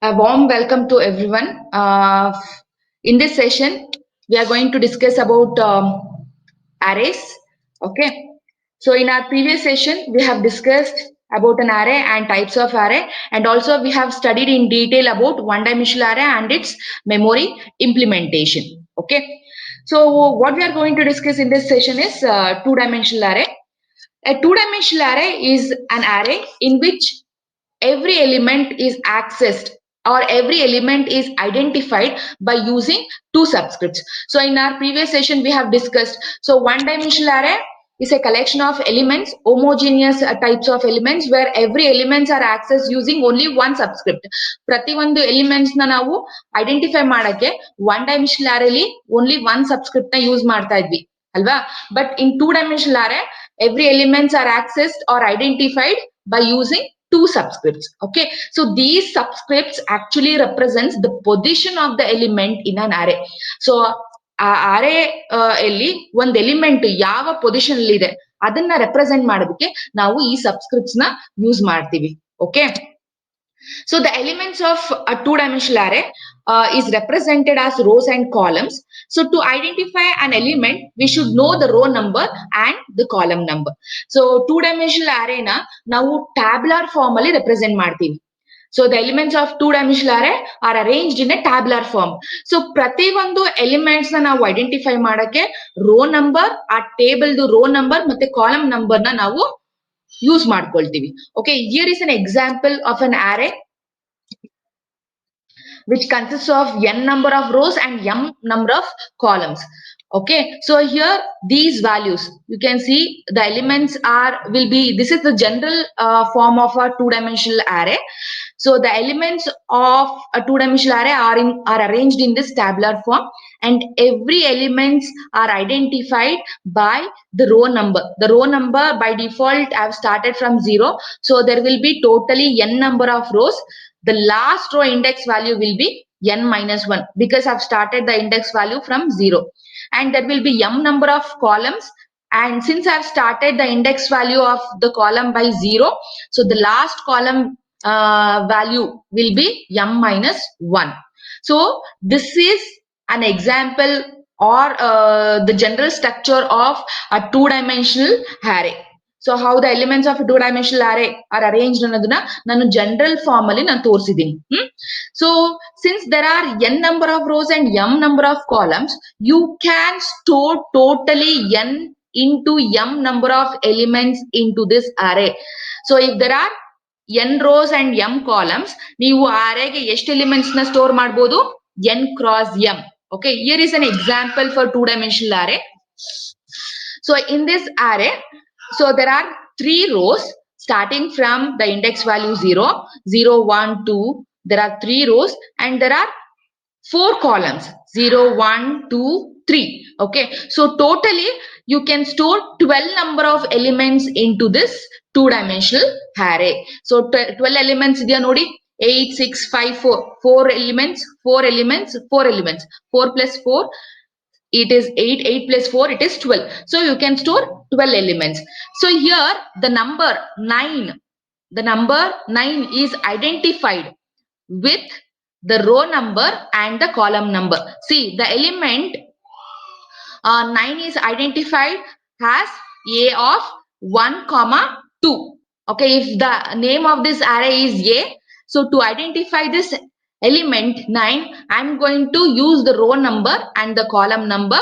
A warm welcome to everyone. In this session, we are going to discuss about arrays. Okay. So in our previous session, we have discussed about an array and types of array, and also we have studied in detail about one-dimensional array and its memory implementation. Okay. So what we are going to discuss in this session is two-dimensional array. A two-dimensional array is an array in which every element is accessed or every element is identified by using two subscripts. So in our previous session we have discussed, so one dimensional array is a collection of elements, homogeneous types of elements where every elements are accessed using only one subscript. ಪ್ರತಿ ಒಂದು elements ನ ನಾವು identify ಮಾಡಕ್ಕೆ one dimensional ಅರೇಲಿ only one subscript ನ use ಮಾಡ್ತಾ ಇದ್ವಿ ಅಲ್ವಾ. But in two dimensional array every elements are accessed or identified by using two subscripts. Okay, so these subscripts actually represents the position of the element in an array. So ಆ ಅರೇ ಅಲ್ಲಿ ಒಂದ್ element ಯಾವ position ಅಲ್ಲಿ ಇದೆ ಅದನ್ನ represent ಮಾಡೋದಕ್ಕೆ ನಾವು ಈ ಸಬ್ಸ್ಕ್ರಿಪ್ಟ್ಸ್ ನ ಯೂಸ್ ಮಾಡ್ತೀವಿ. Okay, so the elements of a two-dimensional array is represented as rows and columns. So to identify an element, we should know the row number and the column number. So two-dimensional array na ನಾವು tabular form ಅಲ್ಲಿ represent ಮಾಡ್ತೀವಿ. So the elements of two-dimensional array are arranged in a tabular form. So ಪ್ರತಿ ಒಂದು elements ನ ನಾವು identify ಮಾಡಕ್ಕೆ row number, ಆ table row number ಮತ್ತೆ column number ನ ನಾವು ಯೂಸ್ ಮಾಡ್ಕೊಳ್ತೀವಿ. Okay, here is an example of an array which consists of n number of rows and m number of columns. Okay, so here these values you can see the elements will be, this is the general form of a two-dimensional array. So the elements of a two-dimensional array are arranged in this tabular form, and every elements are identified by the row number. The row number by default I have started from 0, so there will be totally n number of rows. The last row index value will be n minus 1 because I've started the index value from 0, and there will be m number of columns, and since I've started the index value of the column by 0, so the last column value will be m minus 1. So this is an example or the general structure of a two-dimensional array. So how the elements of a two-dimensional array are arranged ಅನ್ನೋದನ್ನ ನಾನು general form ಅಲ್ಲಿ ನಾನು ತೋರಿಸಿದ್ದೀನಿ. So since there are n number of rows and m number of columns, you can store totally n into m number of elements into this array. So if there are n rows and m columns, ನೀವು ಆ arrayಗೆ ಎಷ್ಟು elements ನ store ಮಾಡಬಹುದು? n cross m. Okay, here is an example for two-dimensional array. So in this array, so there are 3 rows starting from the index value 0, 0, 1, 2. There are 3 rows and there are 4 columns 0, 1, 2, 3. Okay, so totally you can store 12 number of elements into this two-dimensional array. So 12 elements idea nodi, 8, 6, 5, 4. 4 elements, 4 elements, 4 elements. 4 plus 4. It is 8, 8 plus 4, it is 12. So you can store 12 elements. So here the number 9 is identified with the row number and the column number. See, the element 9 is identified as A of 1, 2. Okay, if the name of this array is A, so to identify this element 9, I'm going to use the row number and the column number.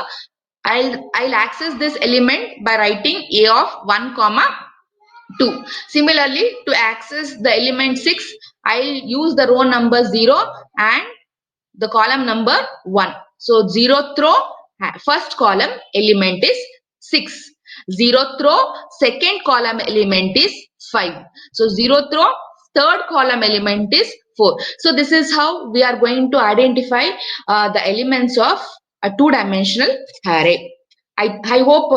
I'll access this element by writing A of 1, 2. Similarly, to access the element 6, I'll use the row number 0 and the column number 1. So 0th row, first column element is 6. 0th row, second column element is 5. So 0th row, third column element is 4. So this is how we are going to identify the elements of a two-dimensional array. I hope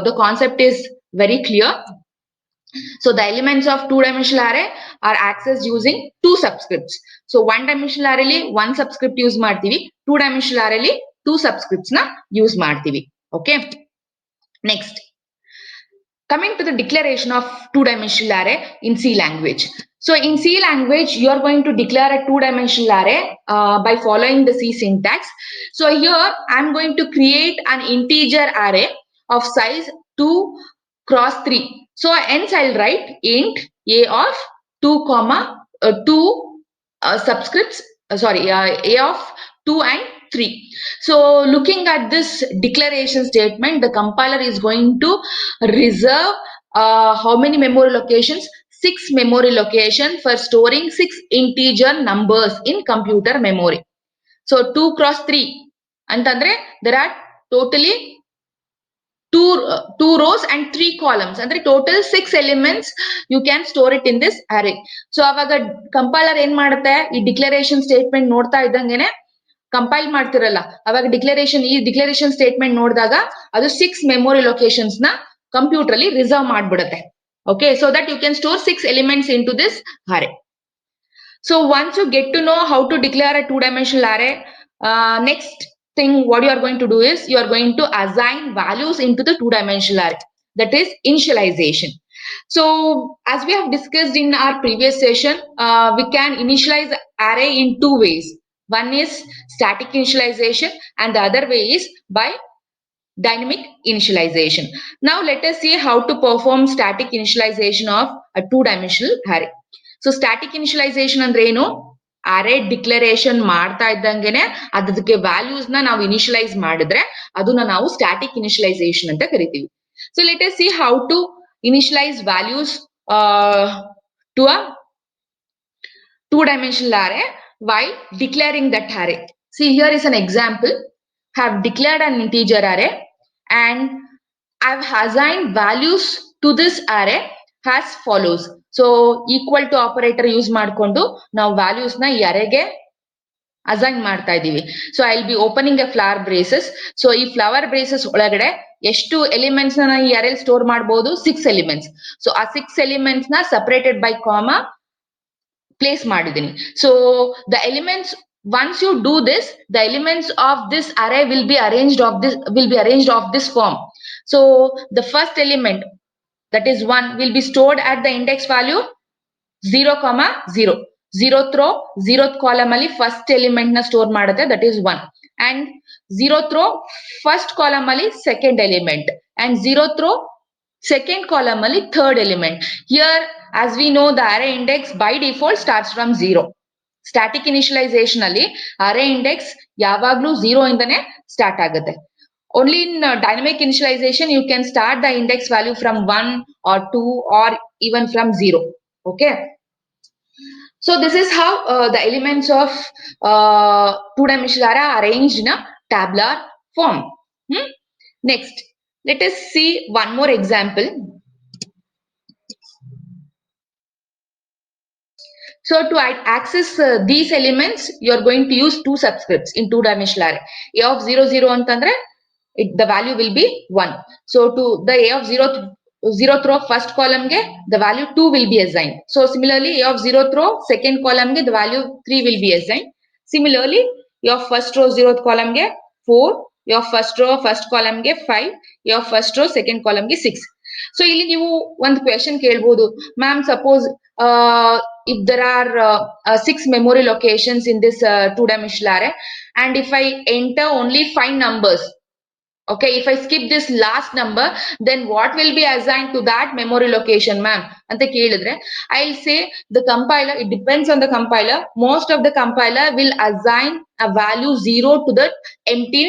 the concept is very clear. So the elements of two-dimensional array are accessed using two subscripts. So one-dimensional array li one subscript use ಮಾಡ್ತೀವಿ, two-dimensional array li two subscripts na use ಮಾಡ್ತೀವಿ. Okay. Next, coming to the declaration of two-dimensional array in C language. So in C language, you are going to declare a two-dimensional array by following the C syntax. So here I'm going to create an integer array of size 2 cross 3. So hence I'll write int a of 2 comma 2 subscripts, a of 2 and 3. So looking at this declaration statement, the compiler is going to reserve how many memory locations? 6 memory location for storing 6 integer numbers in computer memory. So 2 cross 3 ಅಂತಂದ್ರೆ there are totally two rows and 3 columns ಅಂದ್ರೆ total 6 elements you can store it in this array. So ಅವಾಗ compiler ಏನ್ ಮಾಡುತ್ತೆ, ಈ declaration statement ನೋಡ್ತಾ ಇದ್ದಂಗೆನೆ compile ಮಾಡ್ತಿರಲ್ಲ, ಅವಾಗ declaration statement ನೋಡಿದಾಗ ಅದು 6 ಮೆಮೊರಿ ಲೊಕೇಶನ್ಸ್ ನ ಕಂಪ್ಯೂಟರ್ ಅಲ್ಲಿ reserve ಮಾಡ್ಬಿಡುತ್ತೆ. Okay, so that you can store 6 elements into this array. So once you get to know how to declare a two-dimensional array, next thing what you are going to do is you are going to assign values into the two-dimensional array. That is initialization. So as we have discussed in our previous session, we can initialize array in two ways. One is static initialization and the other way is by dynamic initialization. Now let us see how to perform static initialization of a two-dimensional array. So static initialization ಅಂದ್ರೆ ಏನು? ಅರೇ declaration ಮಾಡ್ತಾ ಇದ್ದಂಗೆನೆ ಅದಕ್ಕೆ values ನ ನಾವು initialise ಮಾಡಿದ್ರೆ ಅದನ್ನ ನಾವು static initialization ಅಂತ ಕರಿತೀವಿ. So let us see how to initialize values to a two-dimensional array while declaring that array. See, here is an example. Have declared an integer array and I've assigned values to this array as follows. So equal to operator use ಮಾಡ್ಕೊಂಡು ನಾವು values ನ ಈ arrayಗೆ assign ಮಾಡ್ತಾ ಇದೀವಿ. So I'll be opening a flower braces. So ಈ flower braces ಒಳಗಡೆ ಎಷ್ಟು elements ನ ಈ array ಸ್ಟೋರ್ ಮಾಡಬಹುದು? 6 elements. So ಆ 6 elements ನ separated by comma place ಮಾಡಿದೀನಿ. So the elements, once you do this, the elements of this array will be arranged of this form. So the first element, that is 1, will be stored at the index value 0, 0. 0th row 0th column ಅಲ್ಲಿ first element ನ store ಮಾಡುತ್ತೆ, that is 1. And 0th row first column ಅಲ್ಲಿ second element and 0th row second column ಅಲ್ಲಿ third element. Here as we know the array index by default starts from 0. Static initialization ಅಲ್ಲಿ array index ಯಾವಾಗ್ಲೂ 0 ಇಂದನೇ start ಆಗುತ್ತೆ. Only in dynamic initialization you can start the index value from 1 or 2 or even from 0. Okay. So this is how the elements of two-dimensional array are arranged in a tabular form. Next, let us see one more example. So to access these elements, you are going to use two subscripts in two-dimensional array. A of 0, 0 ಅಂತಂದ್ರೆ the value will be 1. So to the A of 0th row first column ge the value 2 will be assigned. So similarly A of 0th row second column ge the value 3 will be assigned. Similarly A of first row 0th column ge 4, A of first row first column ge 5, A of first row second column ge 6. So ಇಲ್ಲಿ ನೀವು ಒಂದು question ಕೇಳಬಹುದು, ma'am suppose if there are 6 memory locations in this two-dimensional array and if I enter only 5 numbers, okay, if I skip this last number, then what will be assigned to that memory location, ma'am? Ante kelidre, I'll say the compiler, it depends on the compiler. Most of the compiler will assign a value 0 to the empty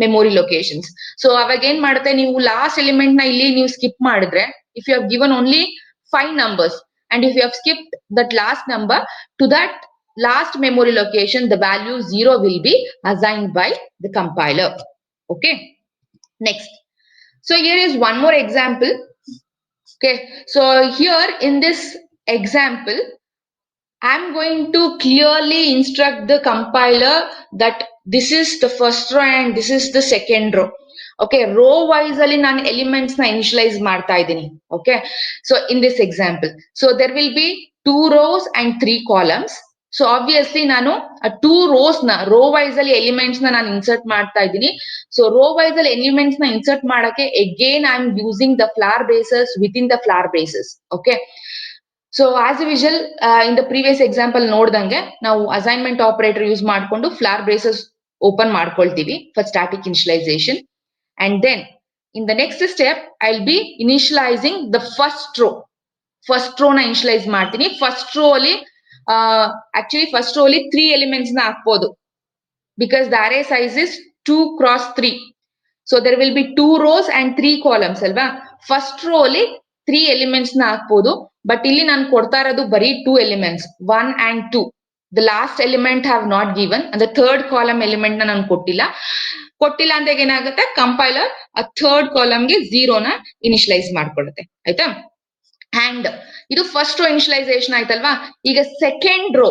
memory locations. So again ಮಾಡುತ್ತೆ, ನೀವು last element ನ ಇಲ್ಲಿ ನೀವು skip ಮಾಡಿದ್ರೆ, if you have given only 5 numbers and if you have skipped that last number, to that last memory location the value 0 will be assigned by the compiler. Okay. Next, so here is one more example. Okay, so here in this example I'm going to clearly instruct the compiler that this is the first row and this is the second row. Okay, row wise ಅಲ್ಲಿ ನಾನು elements ನ initialize ಮಾಡ್ತಾ ಇದ್ದೀನಿ. Okay, so in this example, so there will be 2 rows and 3 columns. So obviously ನಾನು 2 rows ನ row wise ಅಲ್ಲಿ elements ನ ನಾನು insert ಮಾಡ್ತಾ ಇದ್ದೀನಿ. So row wise ಅಲ್ಲಿ elements ನ insert ಮಾಡಕ್ಕೆ again I am using the flower braces within the flower braces. Okay, so as usual in the previous example ನೋಡ್ದಂಗೆ ನಾವು ಅಸೈನ್ಮೆಂಟ್ ಆಪರೇಟರ್ ಯೂಸ್ ಮಾಡಿಕೊಂಡು ಫ್ಲಾರ್ ಬ್ರೇಸಸ್ ಓಪನ್ ಮಾಡ್ಕೊಳ್ತೀವಿ for static initialization and then in the next step I will be initializing the first row ನ initialize ಮಾಡ್ತೀನಿ. First row ಅಲ್ಲಿ actually first row ಅಲ್ಲಿ 3 elements ನ ಹಾಕ್ಬೋದು because the array size is 2 x 3. So there will be 2 rows and 3 columns ಅಲ್ವಾ. First row ಅಲ್ಲಿ 3 elements ನ ಹಾಕ್ಬೋದು, ಬಟ್ ಇಲ್ಲಿ ನಾನು ಕೊಡ್ತಾ ಇರೋದು ಬರೀ 2 elements 1 and 2. The last element have not given, ಅಂದ್ರೆ ಥರ್ಡ್ ಕಾಲಮ್ ಎಲಿಮೆಂಟ್ ನ ನಾನು ಕೊಟ್ಟಿಲ್ಲ ಅಂದಾಗ ಏನಾಗುತ್ತೆ, ಕಂಪೈಲರ್ ಆ ಥರ್ಡ್ ಕಾಲಮ್ಗೆ 0 ನ ಇನಿಷಿಯಲೈಸ್ ಮಾಡ್ಕೊಡುತ್ತೆ. ಆಯ್ತಾ. ಅಂಡ್ ಇದು ಫಸ್ಟ್ ರೋ ಇನಿಷಿಯಲೈಸೇಷನ್ ಆಯ್ತಲ್ವಾ. ಈಗ ಸೆಕೆಂಡ್ ರೋ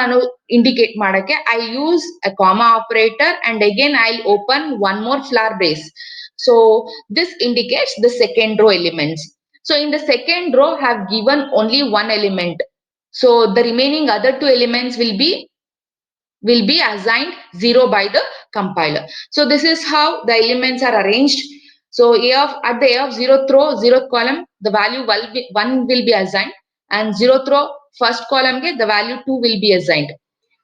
ನಾನು ಇಂಡಿಕೇಟ್ ಮಾಡಕ್ಕೆ I use a comma operator and again I open one more flower brace. So this indicates the second row elements. So in the second row have given only one element. So the remaining other 2 elements will be assigned 0 by the compiler. So this is how the elements are arranged. So at the A of 0th row, 0th column, the value 1 will be assigned, and 0th row first column ge the value 2 will be assigned,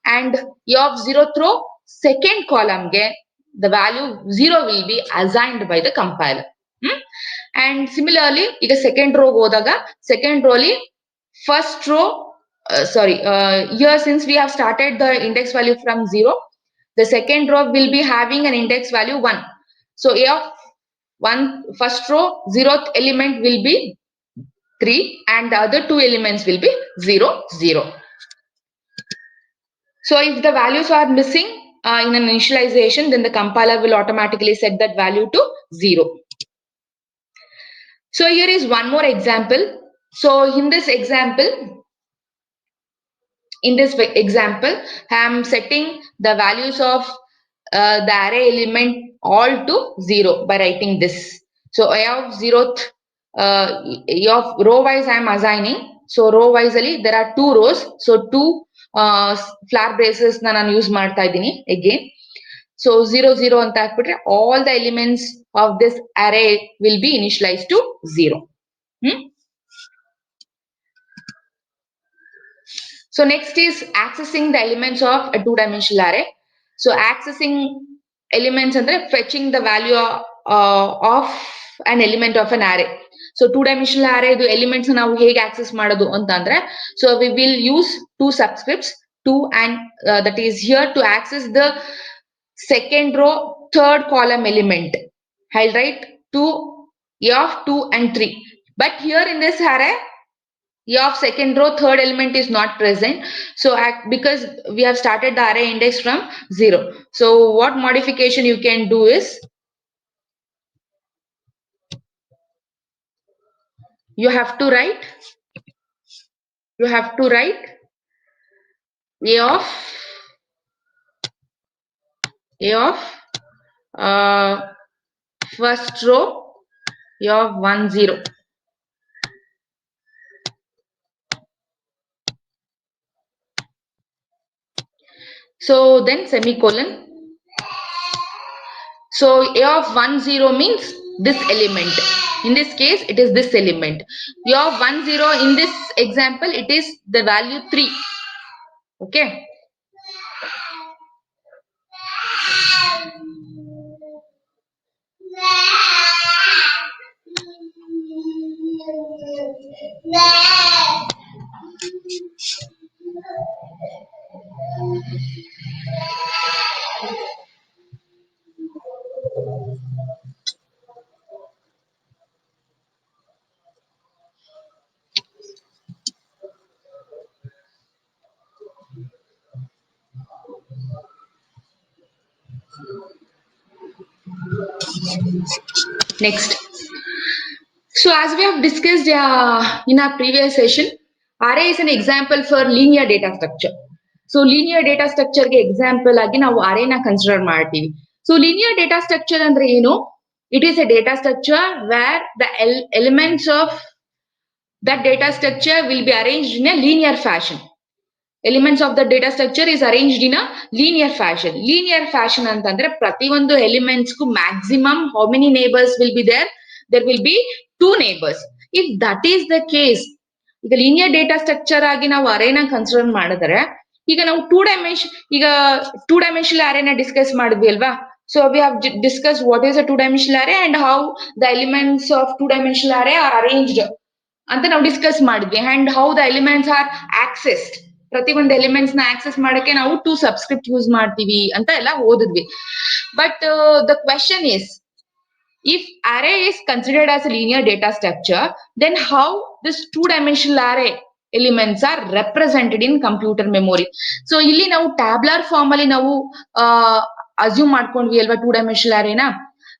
and A of 0th row second column ge the value 0 will be assigned by the compiler. And similarly ಈಗ second row ಹೋದಾಗ second row ಅಲ್ಲಿ first row here since we have started the index value from 0, the second row will be having an index value 1. So A of 1 first row 0th element will be 3 and the other 2 elements will be 0 0. So if the values are missing in an initialization, then the compiler will automatically set that value to 0. So here is one more example. So in this example I am setting the values of the array element all to 0 by writing this. So A of 0th of row wise I am assigning. So row wise ಅಲ್ಲಿ there are 2 rows. So 2 ಫ್ಲಾರ್ braces ನಾನು use ಮಾಡ್ತಾ ಇದ್ದೀನಿ again. So 0 0 ಅಂತ ಹಾಕ್ಬಿಟ್ರೆ all the elements of this array will be initialized to 0. So next is accessing the elements of a two-dimensional array. So accessing elements andre fetching the value of an element of an array. So two-dimensional array the elements ನಾವು ಹೇಗೆ access ಮಾಡೋದು ಅಂತಂದ್ರೆ, so we will use two subscripts 2 and that is here to access the second row third column element. I'll write 2 A of 2 and 3. But here in this array A of second row third element is not present. So because we have started the array index from 0. So what modification you can do is you have to write A of first row A of 1 0. So then semicolon. So A of 1 0 means this element. In this case it is this element. A of 1 0 in this example it is the value 3. Okay. Next. So as we have discussed in our previous session, array is an example for linear data structure. So linear data structure ಗೆ example ಆಗಿ ನಾವು array ನ consider ಮಾಡ್ತೀವಿ. So linear data structure ಅಂದ್ರೆ ಏನು? It is a data structure where the elements of that data structure will be arranged in a linear fashion. Elements of the data structure is arranged in a linear fashion. Linear fashion ಅಂತಂದ್ರೆ ಪ್ರತಿಯೊಂದು elements ಗೂ maximum how many neighbors will be there? There will be 2 neighbors. If that is the case, ಈಗ linear data structure ಆಗಿ ನಾವು ಅರೇನ consider ಮಾಡಿದ್ರೆ, ಈಗ ನಾವು two dimensional ಅರೇನ discuss ಮಾಡಿದ್ವಿ ಅಲ್ವಾ. So we have discuss what is a two dimensional array and how the elements of two dimensional array are arranged ಅಂತ ನಾವು ಡಿಸ್ಕಸ್ ಮಾಡಿದ್ವಿ. And how the elements are assessed, ಪ್ರತಿ ಒಂದು ಎಲಿಮೆಂಟ್ಸ್ ನ access ಮಾಡಕ್ಕೆ ನಾವು ಟೂ ಸಬ್ಸ್ಕ್ರಿಪ್ಟ್ ಯೂಸ್ ಮಾಡ್ತೀವಿ ಅಂತ ಎಲ್ಲ ಓದಿದ್ವಿ. But the question is, if array is considered as a linear data structure, then how this two-dimensional array elements are represented in computer memory? So ಇಲ್ಲಿ ನಾವು ಟ್ಯಾಬ್ಲರ್ ಫಾರ್ಮ್ ಅಲ್ಲಿ ನಾವು ಅಸ್ಯೂಮ್ ಮಾಡ್ಕೊಂಡ್ವಿ ಅಲ್ವಾ two dimensional arena.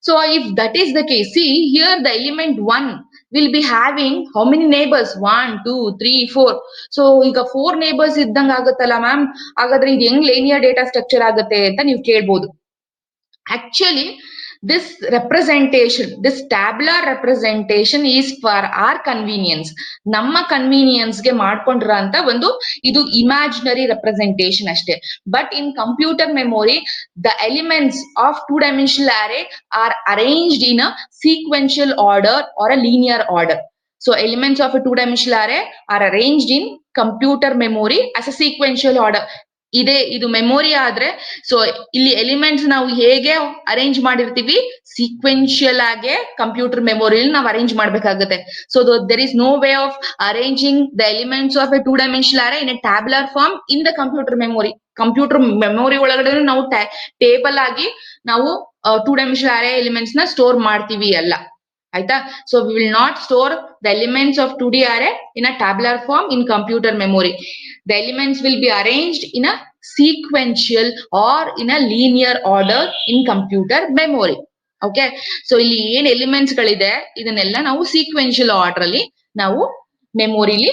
So if that is the case, see here the element 1 will be having how many neighbors? 1, 2, 3, 4. So ಈಗ 4 neighbors ಇದ್ದಂಗ ಆಗುತ್ತಲ್ಲ ma'am, ಹಾಗಾದ್ರೆ ಇದು ಹೆಂಗ್ ಲೀನಿಯರ್ ಡೇಟಾ ಸ್ಟ್ರಕ್ಚರ್ ಆಗುತ್ತೆ ಅಂತ ನೀವು ಕೇಳ್ಬೋದು. Actually, this representation, this tabular representation is for our convenience. ನಮ್ಮ ಕನ್ವೀನಿಯನ್ಸ್ ಗೆ ಮಾಡ್ಕೊಂಡಿರೋ ಅಂತ ಒಂದು ಇದು ಇಮ್ಯಾಜಿನರಿ ರೆಪ್ರೆಸೆಂಟೇಷನ್ ಅಷ್ಟೇ. But in computer memory, the elements of two dimensional array are arranged in a sequential order or a linear order. So elements of a two-dimensional array are arranged in computer memory as a sequential order. ಇದು memory ಆದ್ರೆ, so ಇಲ್ಲಿ elements ನಾವು ಹೇಗೆ arrange ಮಾಡಿರ್ತೀವಿ, sequential ಆಗಿ computer ಮೆಮೊರಿಯಲ್ಲಿ ನಾವು arrange ಮಾಡ್ಬೇಕಾಗುತ್ತೆ. So there is no way of arranging the elements of a two dimensional array in a tabular form in the computer memory. Computer memory ಒಳಗಡೆ ನಾವು ಟೇಬಲ್ ಆಗಿ ನಾವು ಟೂ ಡೈಮೆನ್ಷನಲ್ ಅರೇ ಎಲಿಮೆಂಟ್ಸ್ ನ store ಮಾಡ್ತೀವಿ ಅಲ್ಲ, ಆಯ್ತಾ. So we will not store the elements of 2D array in a tabular form in computer memory. The elements will be arranged in a sequential or in a linear order in computer memory. Okay, so ಇಲ್ಲಿ ಏನ್ elements ಗಳಿದೆ ಇದನ್ನೆಲ್ಲ ನಾವು sequential order ಅಲ್ಲಿ ನಾವು ಮೆಮೊರಿಲಿ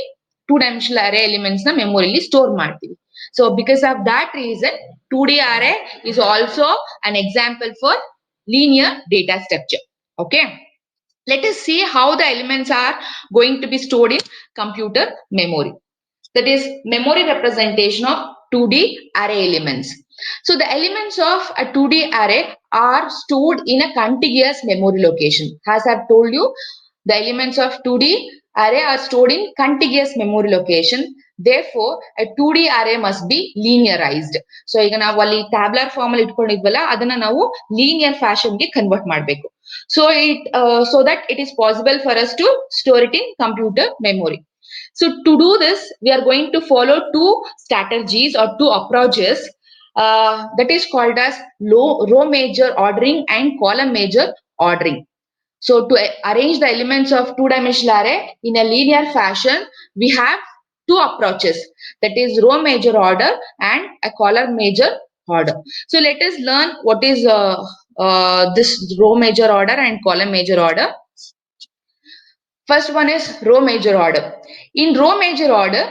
two dimensional array elements ನ ಮೆಮೊರಿಲಿ store ಮಾಡ್ತೀವಿ. So because of that reason 2D array is also an example for linear data structure. Okay, let us see how the elements are going to be stored in computer memory. That is memory representation of 2D array elements. So the elements of a 2D array are stored in a contiguous memory location. As I've told you, the elements of 2D array are stored in contiguous memory location. Therefore, a 2D array must be linearized. So ಈಗ ನಾವು ಅಲ್ಲಿ tabular form ಅಲ್ಲಿ ಇಟ್ಕೊಂಡಿದ್ವಲ್ಲ ಅದನ್ನ ನಾವು linear fashion ಗೆ convert ಮಾಡಬೇಕು. So that it is possible for us to store it in computer memory. So to do this, we are going to follow two strategies or two approaches that is called as row major ordering and column major ordering. So to arrange the elements of two-dimensional array in a linear fashion, we have two approaches, that is row major order and a column major order. So let us learn what is this row major order and column major order. First one is row major order. In row major order,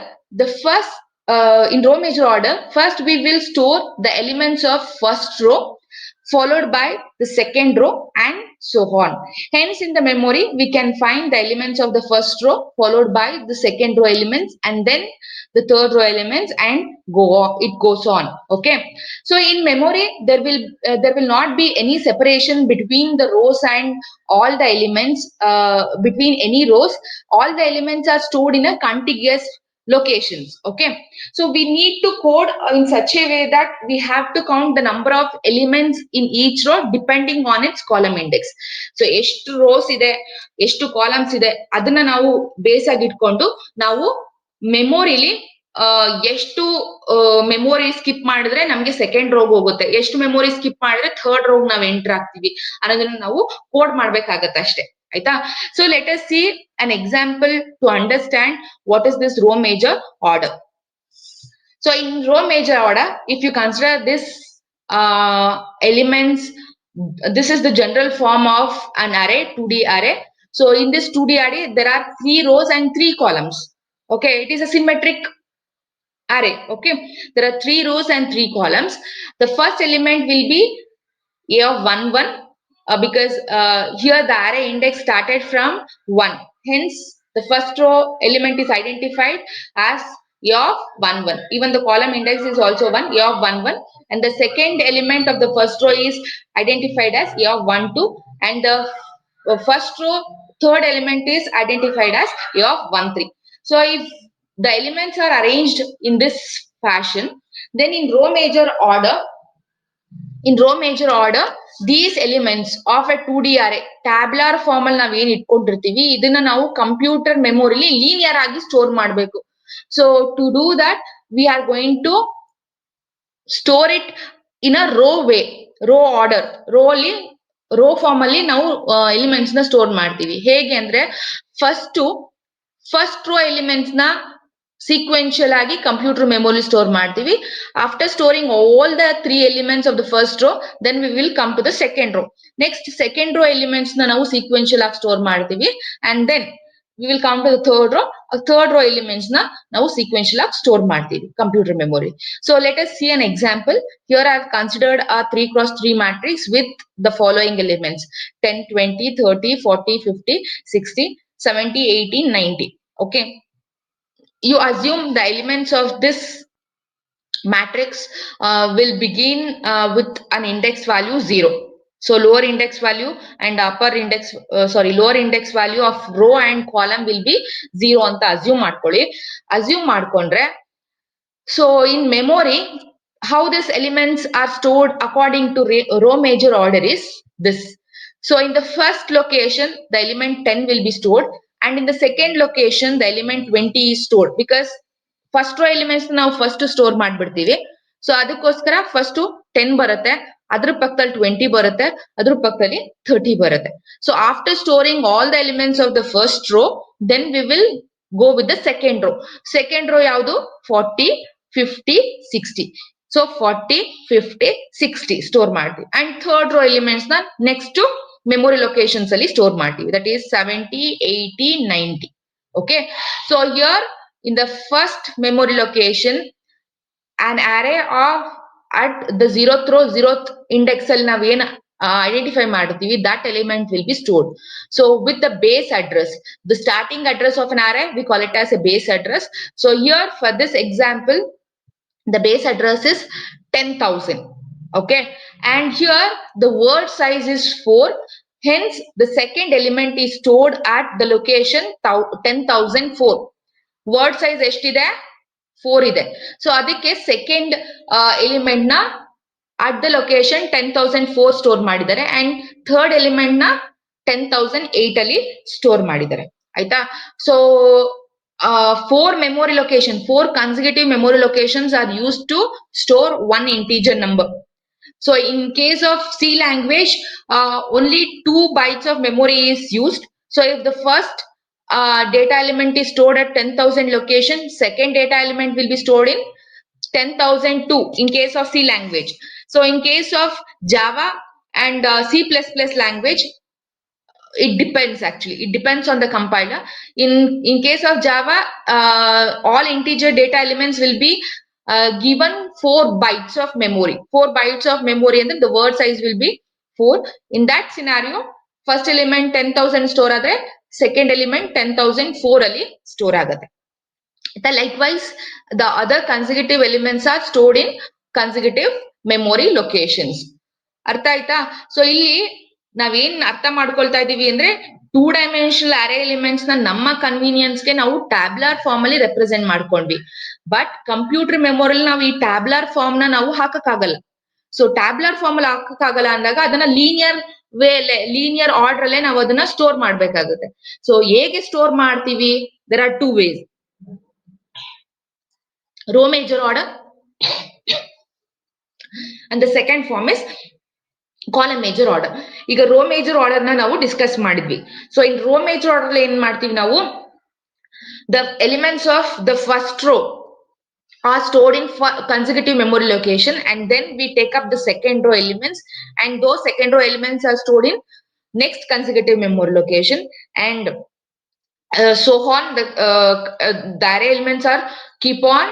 first we will store the elements of first row, followed by the second row, and so on. Hence, in the memory, we can find the elements of the first row, followed by the second row elements, and then the third row elements, and it goes on. Okay. So in memory, there will not be any separation between the rows and all the elements between any rows. All the elements are stored in a contiguous locations. Okay, so we need to code in such a way that we have to count the number of elements in each row depending on its column index. So ಎಷ್ಟು rows ಇದೆ, ಎಷ್ಟು columns ಇದೆ, ಅದನ್ನ ನಾವು base ಆಗಿ ಇಟ್ಕೊಂಡು ನಾವು ಮೆಮೊರಿಲಿ ಎಷ್ಟು ಮೆಮೊರಿ ಸ್ಕಿಪ್ ಮಾಡಿದ್ರೆ ನಮ್ಗೆ ಸೆಕೆಂಡ್ ರೋಗ್ ಹೋಗುತ್ತೆ, ಎಷ್ಟು ಮೆಮೊರಿ ಸ್ಕಿಪ್ ಮಾಡಿದ್ರೆ ಥರ್ಡ್ ರೋಗ್ ನಾವು ಎಂಟರ್ ಆಗ್ತೀವಿ ಅನ್ನೋದನ್ನ ನಾವು ಕೋಡ್ ಮಾಡ್ಬೇಕಾಗತ್ತೆ ಅಷ್ಟೇ, ಆಯ್ತಾ. So let us see an example to understand what is this row major order. So in row major order, if you consider this elements, this is the general form of an array, 2D array. So in this 2D array, there are 3 rows and 3 columns. Okay, it is a symmetric array. Okay, there are 3 rows and 3 columns. The first element will be a of 1 1 because here the array index started from 1. Hence, the first row element is identified as a of 1 1. Even the column index is also 1, a of 1 1. And the second element of the first row is identified as a of 1 2. And the first row third element is identified as a of 1 3. So if the elements are arranged in this fashion, then in row major order, these elements of a 2D array tabular form ಅಲ್ಲಿ ನಾವ್ ಏನ್ ಇಟ್ಕೊಂಡಿರ್ತೀವಿ ಇದನ್ನ ನಾವು computer ಮೆಮೊರಿಲಿ linear ಆಗಿ store ಮಾಡಬೇಕು. So to do that we are going to store it in a row way, row order, row form ಅಲ್ಲಿ ನಾವು ಎಲಿಮೆಂಟ್ಸ್ ನ ಸ್ಟೋರ್ ಮಾಡ್ತೀವಿ. ಹೇಗೆ ಅಂದ್ರೆ ಫಸ್ಟ್ ರೋ ಎಲಿಮೆಂಟ್ಸ್ ನ ಸೀಕ್ವೆನ್ಷಿಯಲ್ ಆಗಿ ಕಂಪ್ಯೂಟರ್ ಮೆಮೊರಿ ಸ್ಟೋರ್ ಮಾಡ್ತೀವಿ. After storing all the 3 elements of the first row, then we will come to the second row. Next second row elements ನ ನಾವು ಸೀಕ್ವೆನ್ಷಿಯಲ್ ಆಗಿ ಸ್ಟೋರ್ ಮಾಡ್ತೀವಿ, and then we will come to the third row elements ನ ನಾವು sequential ಆಗಿ store ಮಾಡ್ತೀವಿ computer memory. So let us see an example. Here I have considered a 3x3 matrix with the following elements: 10, 20, 30, 40, 50, 60, 70, 80, 90. Okay, you assume the elements of this matrix will begin with an index value 0. So lower index value and lower index value of row and column will be 0 ಅಂತ assume ಮಾಡ್ಕೊಳ್ಳಿ. assume ಮಾಡ್ಕೊಂಡ್ರೆ, so in memory, how these elements are stored according to row major order is this. So in the first location, the element 10 will be stored, and in the second location, the element 20 is stored, because first row elements ನಾವು first store ಮಾಡ್ಬಿಡ್ತೀವಿ. So ಅದಕ್ಕೋಸ್ಕರ first 10 ಬರುತ್ತೆ, ಅದ್ರ ಪಕ್ಕದಲ್ಲಿ 20 ಬರುತ್ತೆ, ಅದ್ರ ಪಕ್ಕದಲ್ಲಿ 30 ಬರುತ್ತೆ. So after storing all the elements of the first row, then we will go with the second row. Second row ಯಾವುದು? 40, 50, 60. ಸೊ 40, 50, 60 ಸ್ಟೋರ್ ಮಾಡ್ತೀವಿ. ಅಂಡ್ ಥರ್ಡ್ ರೋ ಎಲಿಮೆಂಟ್ಸ್ ನ ನೆಕ್ಸ್ಟ್ ಮೆಮೊರಿ ಲೊಕೇಶನ್ಸ್ ಅಲ್ಲಿ ಸ್ಟೋರ್ ಮಾಡ್ತೀವಿ, that is 70, 80, 90. Okay, so here in the first memory location, an array of at the 0th row, 0th index ಅಲ್ಲಿ ನಾವ್ ಏನ್ identify ಮಾಡ್ತೀವಿ, that element will be stored. So with the base address, the starting address of an array, we call it as a base address. So here for this example, the base address is 10,000. Okay, and here the word size is 4. Hence the second element is stored at the location 10,004. Word size ಎಷ್ಟಿದೆ? 4 ಇದೆ. So ಅದಕ್ಕೆ second element ನ at the location 10,004 store ಮಾಡಿದ್ದಾರೆ, and third element ನ 10,008 ಅಲ್ಲಿ store ಮಾಡಿದ್ದಾರೆ. ಆಯ್ತಾ? So 4 consecutive memory locations are used to store one integer number. So in case of C language, only 2 bytes of memory is used. So if the first data element is stored at 10,000 location, second data element will be stored in 10,002 in case of C language. So in case of Java and C++ language, it depends actually. It depends on the compiler. In case of Java, all integer data elements will be given 4 bytes of memory. 4 bytes of memory, and then the word size will be 4. In that scenario, first element 10,000 store ಆದರೆ second element 10,004 ಅಲ್ಲಿ store ಆಗುತ್ತೆ. Likewise, the other consecutive elements are stored in consecutive memory locations. ಅರ್ಥ ಆಯ್ತಾ? So ಇಲ್ಲಿ ನಾವೇನ್ ಅರ್ಥ ಮಾಡ್ಕೊಳ್ತಾ ಇದೀವಿ ಅಂದ್ರೆ, 2 dimensional array ಎಲಿಮೆಂಟ್ಸ್ ನ ನಮ್ಮ ಕನ್ವೀನಿಯನ್ಸ್ಗೆ ನಾವು ಟ್ಯಾಬ್ಯುಲರ್ ಫಾರ್ಮ್ ಅಲ್ಲಿ ರೆಪ್ರೆಸೆಂಟ್ ಮಾಡ್ಕೊಂಡ್ವಿ. ಬಟ್ ಕಂಪ್ಯೂಟರ್ ಮೆಮೊರಿಲಿ ನಾವು ಈ ಟ್ಯಾಬ್ಯುಲರ್ ಫಾರ್ಮ್ ನ ನಾವು ಹಾಕಕ್ಕಾಗಲ್ಲ. ಸೊ ಟ್ಯಾಬ್ಯುಲರ್ ಫಾರ್ಮ್ ಅಲ್ಲಿ ಹಾಕಕ್ಕಾಗಲ್ಲ ಅಂದಾಗ ಅದನ್ನ ಲೀನಿಯರ್ ಆರ್ಡರ್ ಅಲ್ಲೇ ನಾವು ಅದನ್ನ ಸ್ಟೋರ್ ಮಾಡ್ಬೇಕಾಗುತ್ತೆ. ಸೊ ಹೇಗೆ ಸ್ಟೋರ್ ಮಾಡ್ತೀವಿ? There are 2 ways. Row major order, and the second form is column major order. ಈಗ ರೋ ಮೇಜರ್ ಆರ್ಡರ್ ನ ನಾವು ಡಿಸ್ಕಸ್ ಮಾಡಿದ್ವಿ. So in row major order ಏನ್ ಮಾಡ್ತೀವಿ ನಾವು? The elements of the first row are stored in consecutive memory location, and then we take up the second row elements, and those second row elements are stored in next consecutive memory location, and so on. The array elements are keep on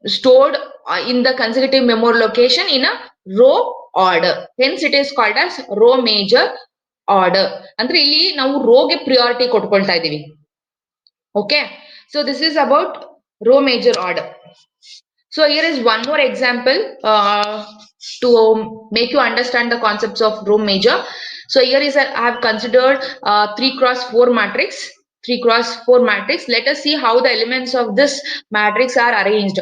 stored in the consecutive memory location in a row order. Hence it is called as row major order. ಅಂದ್ರೆ ಇಲ್ಲಿ ನಾವು ರೋಗೆ priority ಕೊಟ್ಕೊಳ್ತಾ ಇದೀವಿ. Okay, so this is about row major order. So here is one more example to make you understand the concepts of row major. So here is I have considered 3x4 matrix. 3x4 matrix. Let us see how the elements of this matrix are arranged.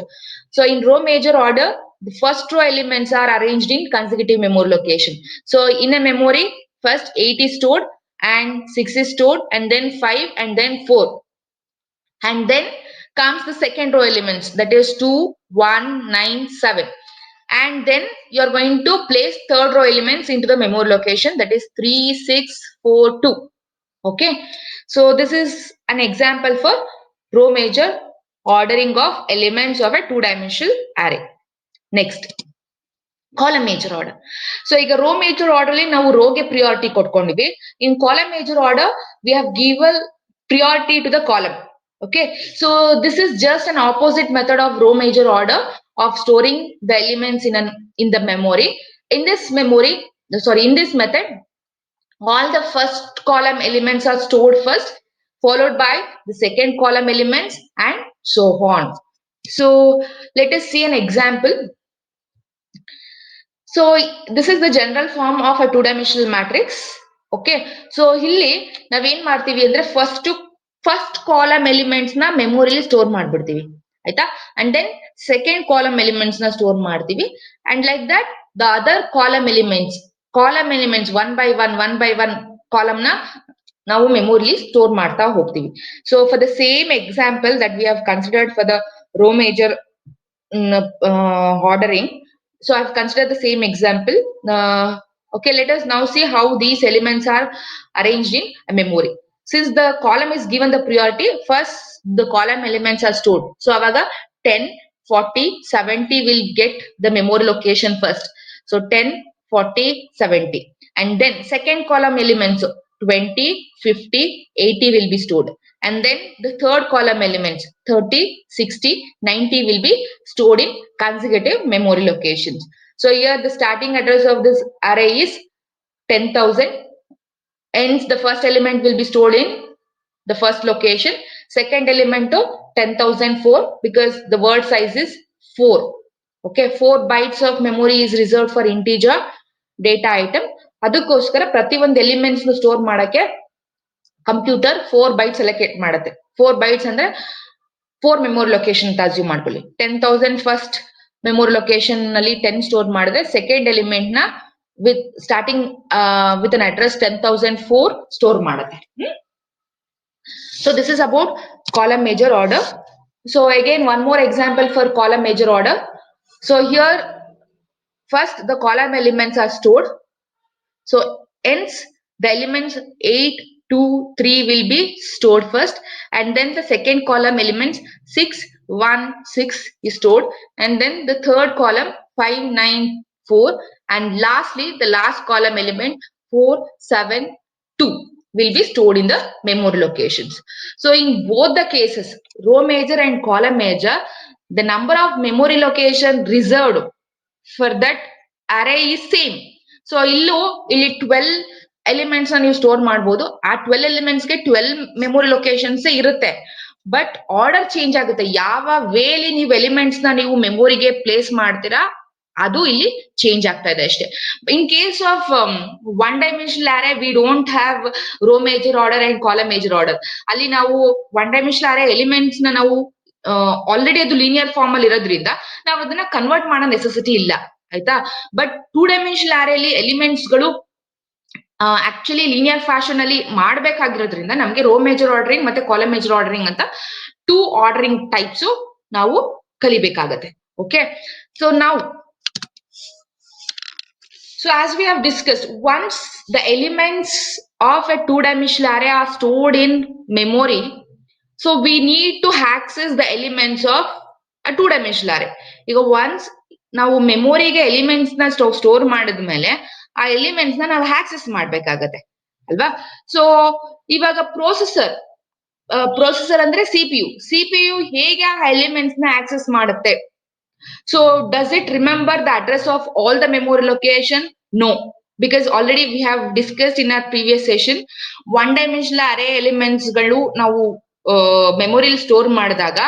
So in row major order, the first row elements are arranged in consecutive memory location. So in a memory, first 8 is stored and 6 is stored and then 5 and then 4. And then comes the second row elements, that is 2, 1, 9, 7. And then you are going to place third row elements into the memory location, that is 3, 6, 4, 2. Okay, so this is an example for row major ordering of elements of a two-dimensional array. Next, column major order. So ಈಗ row major order ಅಲ್ಲಿ ನಾವು ರೋಗೆ priority ಕೊಟ್ಕೊಂಡಿವಿ. In column major order we have given priority to the column. Okay, so this is just an opposite method of row major order of storing the elements in the memory. In this method, all the first column elements are stored first, followed by the second column elements and so on. So let us see an example. So this is the general form of a two-dimensional matrix. Okay, so ಇಲ್ಲಿ ನಾವೇನ್ ಮಾಡ್ತೀವಿ ಅಂದ್ರೆ first column elements ನ ಮೆಮೊರಿಲಿ store ಮಾಡ್ಬಿಡ್ತೀವಿ ಆಯ್ತಾ, and then second column elements ನ store ಮಾಡ್ತೀವಿ and like that the other column elements one by one column ನ ನಾವು ಮೆಮೊರಿಲಿ ಸ್ಟೋರ್ ಮಾಡ್ತಾ ಹೋಗ್ತೀವಿ. So for the same example that we have considered for the row major ordering. So I've considered the same example. Okay, let us now see how these elements are arranged in a memory. Since the column is given the priority, first the column elements are stored. So avaga 10, 40, 70 will get the memory location first. So 10, 40, 70. And then second column elements 20, 50, 80 will be stored. And then the third column elements 30, 60, 90 will be stored in consecutive memory locations. So here the starting address of this array is 10,000. Hence the first element will be stored in the first location. Second element to 10,004 because the word size is 4. Okay, 4 bytes of memory is reserved for integer data item. ಅದಕ್ಕೋಸ್ಕರ ಪ್ರತಿ ಒಂದು elements store ಮಾಡಕ್ಕೆ computer 4 bytes allocate ಮಾಡುತ್ತೆ. 4 bytes ಅಂದ್ರೆ 4 memory location ಅಂತ assume ಮಾಡ್ಕೊಳ್ಳಿ. 10,000 first memory location ನಲ್ಲಿ 10 store ಮಾಡಿದ್ರೆ ಸೆಕೆಂಡ್ ಎಲಿಮೆಂಟ್ ನ with starting with an address 10,004 store ಮಾಡುತ್ತೆ. So this is about column major order. So again one more example for column major order. So here first the column elements are stored. So hence the elements 8, 2, 3 will be stored first and then the second column elements 6, 1, 6 is stored and then the third column 5, 9, 4 and lastly the last column element 4, 7, 2 will be stored in the memory locations. So in both the cases, row major and column major, the number of memory location reserved for that array is same. So ಇಲ್ಲಿ 12 elements ನೀವು store ಮಾಡಬಹುದು. ಆ 12 elements ಗೆ 12 memory locations ಇರುತ್ತೆ. But order change ಆಗುತ್ತೆ. ಯಾವ ವೇಲಿ ನೀವು elements ನ ನೀವು ಮೆಮೊರಿಗೆ ಪ್ಲೇಸ್ ಮಾಡ್ತೀರಾ ಅದು ಇಲ್ಲಿ ಚೇಂಜ್ ಆಗ್ತಾ ಇದೆ ಅಷ್ಟೇ. In case of one dimensional array we don't have row major order and column major order. ಅಲ್ಲಿ ನಾವು ಒನ್ ಡೈಮೆನ್ಷನಲ್ ಅರೇ ಎಲಿಮೆಂಟ್ಸ್ ನ ನಾವು ಆಲ್ರೆಡಿ ಅದು ಲೀನಿಯರ್ ಫಾರ್ಮ್ ಅಲ್ಲಿ ಇರೋದ್ರಿಂದ ನಾವು ಅದನ್ನ ಕನ್ವರ್ಟ್ ಮಾಡೋ ನೆಸೆಸಿಟಿ ಇಲ್ಲ ಆಯ್ತಾ. ಬಟ್ ಟೂ ಡೈಮೆನ್ಷನಲ್ ಅರೇಲಿ ಎಲಿಮೆಂಟ್ಸ್ ಗಳು ಆಕ್ಚುಲಿ ಲೀನಿಯರ್ ಫ್ಯಾಷನ್ ಅಲ್ಲಿ ಮಾಡ್ಬೇಕಾಗಿರೋದ್ರಿಂದ ನಮ್ಗೆ ರೋ ಮೇಜರ್ ಆರ್ಡರಿಂಗ್ ಮತ್ತೆ ಕಾಲಮ್ ಮೇಜರ್ ಆರ್ಡರಿಂಗ್ ಅಂತ 2 ಆರ್ಡರಿಂಗ್ ಟೈಪ್ಸ್ ನಾವು ಕಲಿಬೇಕಾಗತ್ತೆ. ಓಕೆ, ಸೊ ನಾವು as we have discussed, once the elements of a two-dimensional array are stored in memory, so we need to access the elements of a two-dimensional array. ಈಗ once ನಾವು ಮೆಮೊರಿಗೆ elements ನ store ಮಾಡಿದ್ಮೇಲೆ ಆ elements ನ ನಾವು access ಮಾಡ್ಬೇಕಾಗತ್ತೆ ಅಲ್ವಾ. So ಇವಾಗ ಪ್ರೊಸೆಸರ್ ಅಂದ್ರೆ ಸಿಪಿಯು ಹೇಗೆ ಆ ಎಲಿಮೆಂಟ್ಸ್ ನ ಆಕ್ಸೆಸ್ ಮಾಡುತ್ತೆ. So does it remember the address of all the memory location? No, because already we have discussed in our previous session, one dimensional array elements ಗಳು ನಾವು ಮೆಮೊರಿಲಿ ಸ್ಟೋರ್ ಮಾಡಿದಾಗ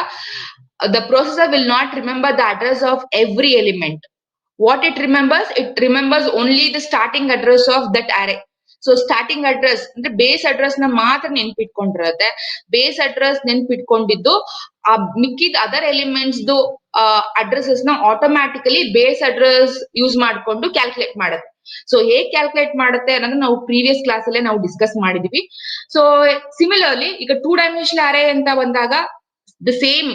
the processor will not remember the address of every element. What it remembers only the starting address of that array. So starting address ಅಂದ್ರೆ base address ನ ಮಾತ್ರ ನೆನ್ಪಿಟ್ಕೊಂಡಿರತ್ತೆ. Base address ನೆನ್ಪಿಟ್ಕೊಂಡಿದ್ದು ಆ ಮಿಕ್ಕಿದ other elements addresses ನ automatically base address use ಮಾಡ್ಕೊಂಡು calculate ಮಾಡುತ್ತೆ. So ಹೇಗ್ calculate ಮಾಡುತ್ತೆ ಅನ್ನೋದು ನಾವು ಪ್ರೀವಿಯಸ್ ಕ್ಲಾಸ್ ಅಲ್ಲೇ ನಾವು ಡಿಸ್ಕಸ್ ಮಾಡಿದೀವಿ. ಸೊ ಸಿಮಿಲರ್ಲಿ ಈಗ 2 ಡೈಮೆನ್ಷನಲ್ ಅರೇ ಅಂತ ಬಂದಾಗ ದ ಸೇಮ್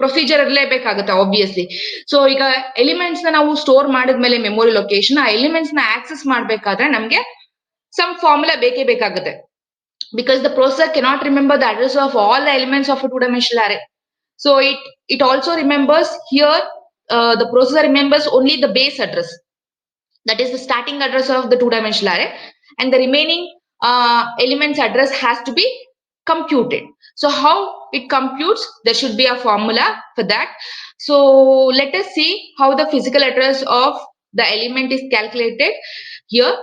ಪ್ರೊಸೀಜರ್ ಇರಲೇಬೇಕಾಗುತ್ತೆ ಆಬ್ವಿಯಸ್ಲಿ. ಸೊ ಈಗ ಎಲಿಮೆಂಟ್ಸ್ ನ ನಾವು ಸ್ಟೋರ್ ಮಾಡಿದ್ಮೇಲೆ ಮೆಮೊರಿ ಲೊಕೇಶನ್ ಆ ಎಲಿಮೆಂಟ್ಸ್ ನ ಆಕ್ಸೆಸ್ ಮಾಡ್ಬೇಕಾದ್ರೆ ನಮ್ಗೆ ಸಮ್ ಫಾರ್ಮುಲಾ ಬೇಕೇ ಬೇಕಾಗುತ್ತೆ. Because the processor cannot remember the address of all the elements of a two-dimensional array. So it also remembers here, the processor remembers only the base address. That is the starting address of the two-dimensional array, and the remaining elements address has to be computed. So how it computes, there should be a formula for that. So let us see how the physical address of the element is calculated here.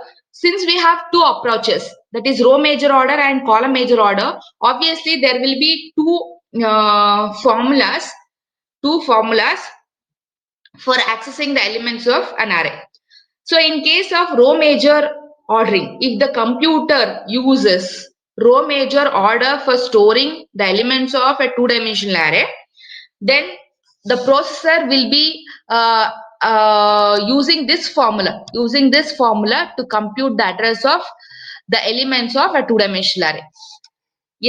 Since we have two approaches, that is row major order and column major order, obviously there will be two formulas for accessing the elements of an array. So in case of row major ordering, if the computer uses row major order for storing the elements of a two-dimensional array, then the processor will be using this formula to compute the address of the elements of a two-dimensional array.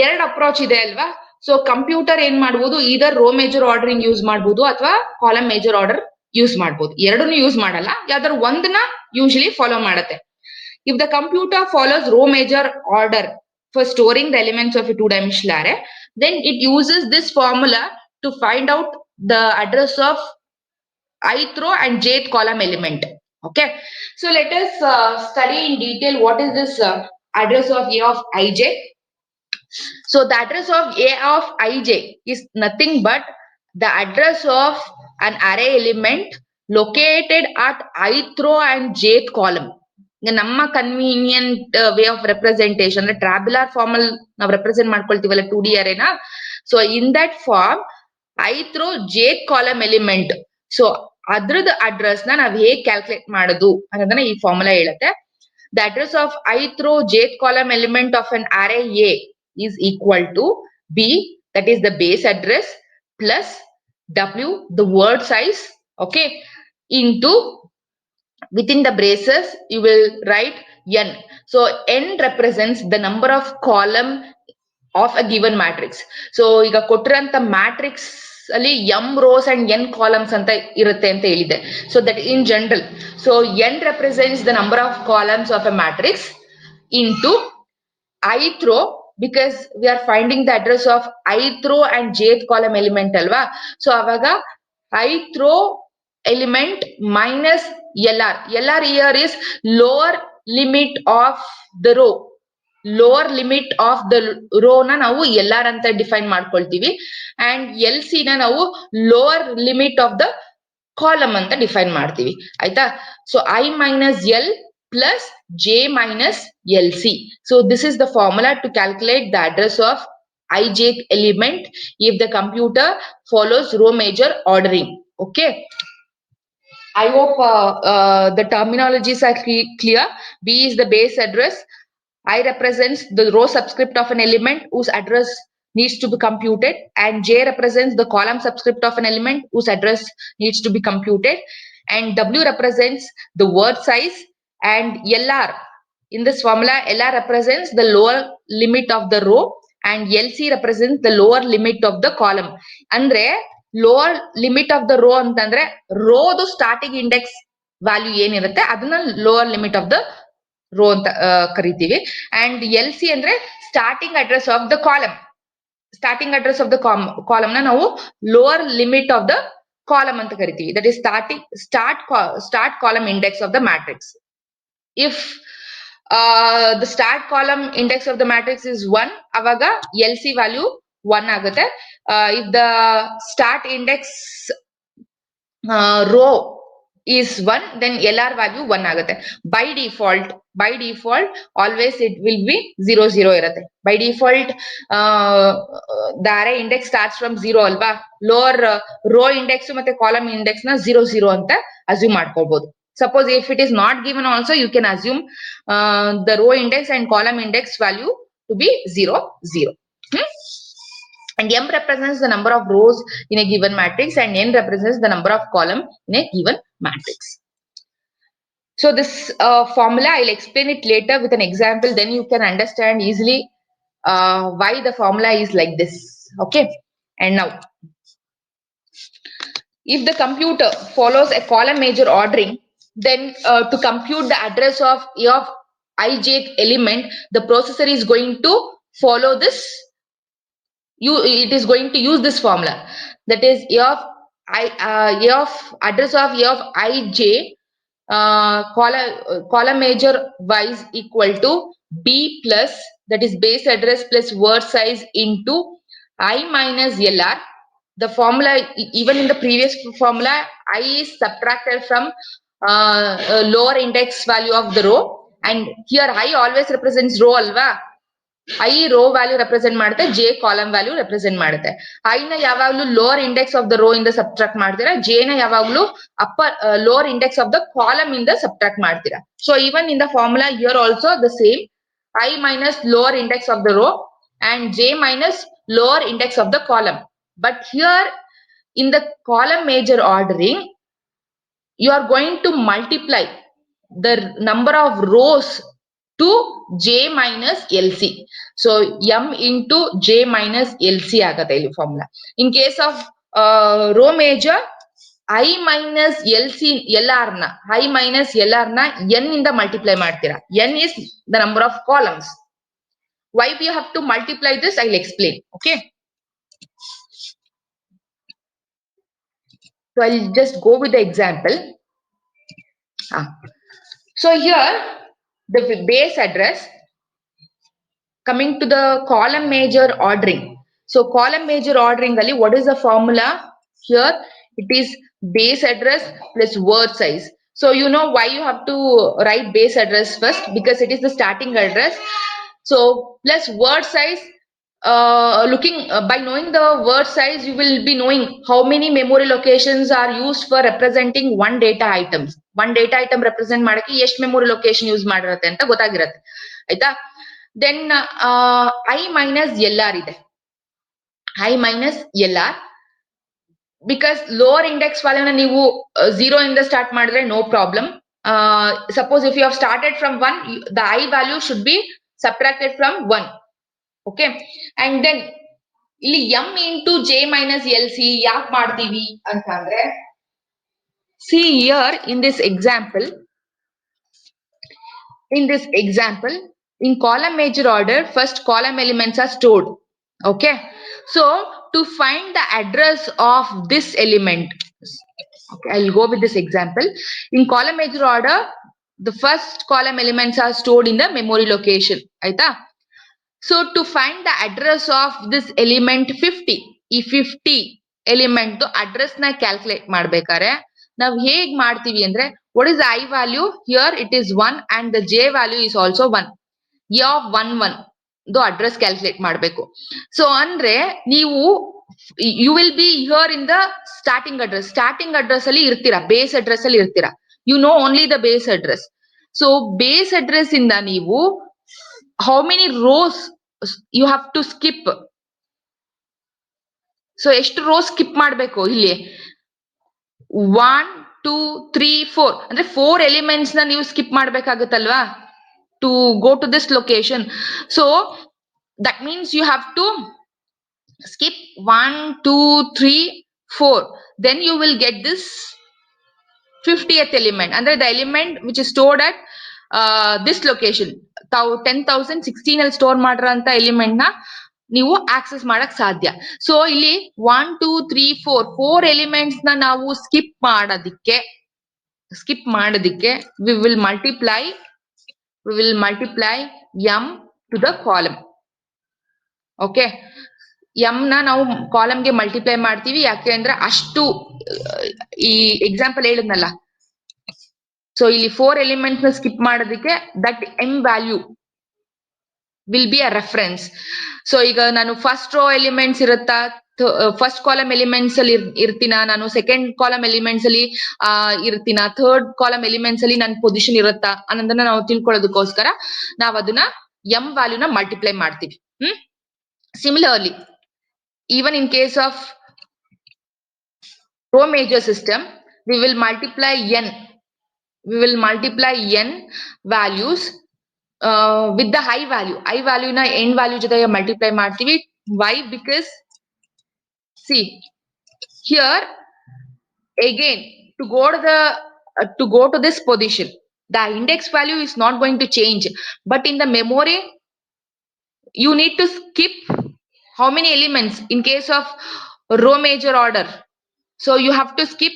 ಎರಡು approach ಇದೆ ಅಲ್ವಾ? So computer ಏನ್ ಮಾಡಬಹುದು, ಇದರ್ rho major ordering use ಮಾಡಬಹುದು ಅಥವಾ column major order use ಮಾಡಬಹುದು. ಎರಡನ್ನೂ ಯೂಸ್ ಮಾಡಲ್ಲ, ಯಾವ್ದಾದ್ರು ಒಂದನ್ನ ಯೂಶಲಿ ಫಾಲೋ ಮಾಡುತ್ತೆ. If the computer follows row major order for storing the elements of a two-dimensional array, then it uses this formula to find out the address of ith row and jth column element. Okay, so let us study in detail what is this address of A of ij. So the address of A of ij is nothing but the address of an array element located at ith row and jth column. ನಮ್ಮ convenient way of representation ಅಂದ್ರೆ tabular form ಅಲ್ಲಿ ನಾವು represent ಮಾಡ್ಕೊಳ್ತೀವಲ್ಲ 2D ಅರೇನಾ. So in that form ith row jth column element, so ಅದ್ರದ್ದು address ನ ನಾವ್ ಹೇಗ್ ಕ್ಯಾಲ್ಕುಲೇಟ್ ಮಾಡೋದು ಅನ್ನೋದನ್ನ ಈ ಫಾರ್ಮುಲಾ ಹೇಳುತ್ತೆ. The address of ith row jth column element of an array A is equal to B, that is the base address, plus W, the word size, okay, into within the braces you will write n. So n represents the number of column of a given matrix. So ಈಗ ಕೊಟ್ಟಿರೋಂತ matrix ಅಲ್ಲಿ m rows and n columns ಅಂತ ಇರುತ್ತೆ ಅಂತ ಹೇಳಿದೆ. So that in general, so n represents the number of columns of a matrix into ith row, because we are finding the address of ith row and jth column element ಅಲ್ವಾ. So ಅವಾಗ ith row element minus LR. LR here is lower limit of the row. Lower limit of the rho ನ ನಾವು LR ಅಂತ define ಮಾಡ್ಕೊಳ್ತೀವಿ, and LC ನ ನಾವು lower limit of the column ಅಂತ define ಮಾಡ್ತೀವಿ. ಆಯ್ತಾ? So I minus L plus J minus LC. So this is the formula to calculate the address of ijth element if the computer follows row major ordering. Okay, I hope the terminologies are clear. B is the base address, I represents the row subscript of an element whose address needs to be computed, and J represents the column subscript of an element whose address needs to be computed, and W represents the word size, and LR, in this formula LR represents the lower limit of the row and LC represents the lower limit of the column. ಅಂದ್ರೆ lower limit of the rho ಅಂತಂದ್ರೆ ರೋದು starting index value ಏನಿರುತ್ತೆ ಅದನ್ನ lower limit of the rho ಅಂತ ಕರಿತೀವಿ, and LC ಅಂದ್ರೆ starting address of the column. Starting address of the column ನ ನಾವು lower limit of the column ಅಂತ ಕರಿತೀವಿ. That is start column index of the matrix. If the start column index of the matrix is 1, ಅವಾಗ LC value 1 ಆಗುತ್ತೆ. If the start index row is 1, then LR value 1 ಆಗುತ್ತೆ. By default always it will be 0 0 ಇರುತ್ತೆ. By default the array index starts from 0 ಅಲ್ವಾ. Lower rho index ಮತ್ತೆ column index ನ 0 0 ಅಂತ assume ಮಾಡ್ಕೊಳ್ಬಹುದು. Suppose if it is not given also, you can assume the row index and column index value to be 0, 0. And m represents the number of rows in a given matrix and n represents the number of column in a given matrix. So this formula, I'll explain it later with an example, then you can understand easily why the formula is like this. Okay. And now, if the computer follows a column major ordering, then to compute the address of a of ijth element, the processor is going to follow this. It is going to use this formula. That is a of address of a of ij column major wise equal to b plus, that is base address plus word size into I minus lr. The formula, even in the previous formula, I is subtracted from lower index value of the row, and here I always represents row alva. I row value represent ಮಾಡುತ್ತೆ, j column value represent ಮಾಡುತ್ತೆ. I ನ ಯಾವಾಗಲೂ lower index of the row ಇಂದ subtract ಮಾಡ್ತೀರಾ, j ನ ಯಾವಾಗಲೂ upper lower index of the column ಇಂದ subtract ಮಾಡ್ತೀರಾ. So even in the formula here also the same, I minus lower index of the row and j minus lower index of the column. But here in the column major ordering, you are going to multiply the number of rows to j minus lc. So m into j minus lc agate ili formula. In case of row major, I minus lc lr na I minus lr na n inda multiply ಮಾಡ್ತೀರಾ. N is the number of columns. Why we have to multiply this, I'll explain. Okay. So I'll just go with the example. So here the base address, coming to the column major ordering. So column major ordering ali, what is the formula? Here it is base address plus word size. So you know why you have to write base address first, because it is the starting address. So plus word size, by knowing the word size, you will be knowing how many memory locations are used for representing one data items. One data item represent ಮಾಡಕ್ಕೆ ಎಷ್ಟು memory location use ಮಾಡಿರುತ್ತೆ ಅಂತ ಗೊತ್ತಾಗಿರುತ್ತೆ ಆಯ್ತಾ. Then I minus lr ಇದೆ, I minus lr, because lower index value na ನೀವು 0 ಇಂದ start ಮಾಡಿದ್ರೆ no problem. Suppose if you have started from 1, the I value should be subtracted from 1. Okay. And then ಇಲ್ಲಿ m into j minus lc ಯಾಕೆ ಮಾಡ್ತೀವಿ ಅಂತಂದ್ರೆ, see here in this example, in column major order, first column elements are stored. Okay. So to find the address of this element, okay, I'll go with this example. In column major order, the first column elements are stored in the memory location. Aita? So to find the address of this element 50, ಈ 50 element address na calculate ಮಾಡ್ಬೇಕಾದ್ರೆ ನಾವು ಹೇಗ್ ಮಾಡ್ತೀವಿ ಅಂದ್ರೆ, what is the I value? Here it is 1 and the j value is also 1. A of 1 1 the address calculate ಮಾಡಬೇಕು. So ಅಂದ್ರೆ ನೀವು you will be here in the starting address ಅಲ್ಲಿ ಇರ್ತೀರಾ, base address ಅಲ್ಲಿ ಇರ್ತೀರಾ. You know only the base address. So base address ಇಂದ ನೀವು how many rows you have to skip. So ಎಷ್ಟು rows skip ಮಾಡಬೇಕು ಇಲ್ಲಿ? 1 2 3 4 ಅಂದ್ರೆ 4 elements ನ ನೀವು skip ಮಾಡ್ಬೇಕಾಗುತ್ತಲ್ವಾ to go to this location. So that means you have to skip 1 2 3 4, then you will get this 50th element, and the element which is stored at this location 10,016 ಅಲ್ಲಿ store ಮಾಡಿರೋಂತ element ನ ನೀವು access ಮಾಡಕ್ ಸಾಧ್ಯ. So ಇಲ್ಲಿ 1 2 3 4 elements ನ ನಾವು skip ಮಾಡೋದಿಕ್ಕೆ we will multiply m to the column. Okay, m ನ ನಾವು ಕಾಲಮ್ ಗೆ ಮಲ್ಟಿಪ್ಲೈ ಮಾಡ್ತೀವಿ. ಯಾಕೆ ಅಂದ್ರೆ ಅಷ್ಟು ಈ ಎಕ್ಸಾಂಪಲ್ ಹೇಳಿದ್ನಲ್ಲ, ಸೊ ಇಲ್ಲಿ 4 ಎಲಿಮೆಂಟ್ಸ್ ನ ಸ್ಕಿಪ್ ಮಾಡೋದಕ್ಕೆ that m value will be a reference. So ಈಗ ನಾನು ಫಸ್ಟ್ ರೋ ಎಲಿಮೆಂಟ್ಸ್ ಇರುತ್ತಾ ಫಸ್ಟ್ ಕಾಲಮ್ ಎಲಿಮೆಂಟ್ಸ್ ಅಲ್ಲಿ ಇರ್ತೀನ, ನಾನು ಸೆಕೆಂಡ್ ಕಾಲಮ್ ಎಲಿಮೆಂಟ್ಸ್ ಅಲ್ಲಿ ಇರ್ತೀನ, ಥರ್ಡ್ ಕಾಲಮ್ ಎಲಿಮೆಂಟ್ಸ್ ಅಲ್ಲಿ ನನ್ನ ಪೊಸಿಷನ್ ಇರುತ್ತಾ ಅನ್ನೋದನ್ನ ನಾವು ತಿಳ್ಕೊಳ್ಳೋದಕ್ಕೋಸ್ಕರ ನಾವ್ ಅದನ್ನ ಎಂ ವ್ಯಾಲ್ಯೂನ ಮಲ್ಟಿಪ್ಲೈ ಮಾಡ್ತೀವಿ. Similarly, even in case of row major system, we will multiply n. We will multiply n values with the high value. High value na end value ಜೊತೆಗೆ multiply ಮಾಡ್ತೀವಿ. Why? Because see here again to go to this position, the index value is not going to change, but in the memory you need to skip how many elements in case of row major order. So you have to skip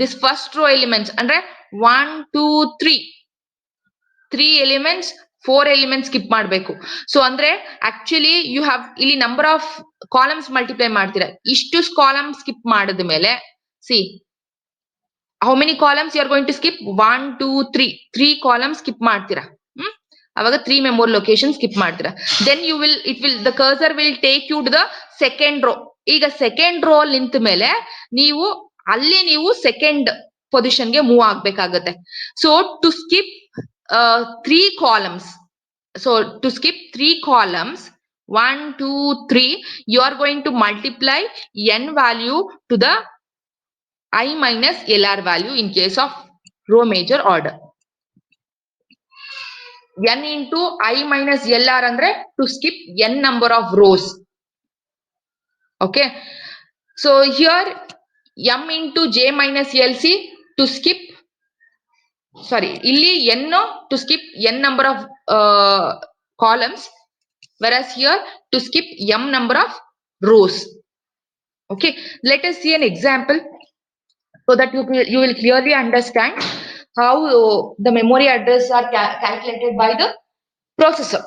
this first row elements ಅಂದ್ರೆ 1 2 3 elements 4 elements skip ಮಾಡಬೇಕು. So ಅಂದ್ರೆ actually you have ಇಲ್ಲಿ number of columns multiply ಮಾಡ್ತೀರಾ. ಇಷ್ಟು column skip ಮಾಡಿದ ಮೇಲೆ see how many columns you are going to skip 1 2 3 columns skip ಮಾಡ್ತೀರಾ. ಅವಾಗ 3 ಮೆಮೊರಿ ಲೊಕೇಶನ್ ಸ್ಕಿಪ್ ಮಾಡ್ತೀರಾ. Then the cursor will take you to the second row. ಈಗ second row ನಿಂತ ಮೇಲೆ ನೀವು ಸೆಕೆಂಡ್ ಪೊಸಿಷನ್ಗೆ ಮೂವ್ ಆಗ್ಬೇಕಾಗತ್ತೆ. So to skip 3 columns. So to skip 3 columns 1 2 3 you are going to multiply n value to the I minus LR value in case of row major order. n into I minus LR andre to skip n number of rows. Okay, so here m into j minus LC to skip illi n to skip n number of columns, whereas here to skip m number of rows. Okay, let us see an example so that you will clearly understand how the memory address are calculated by the processor.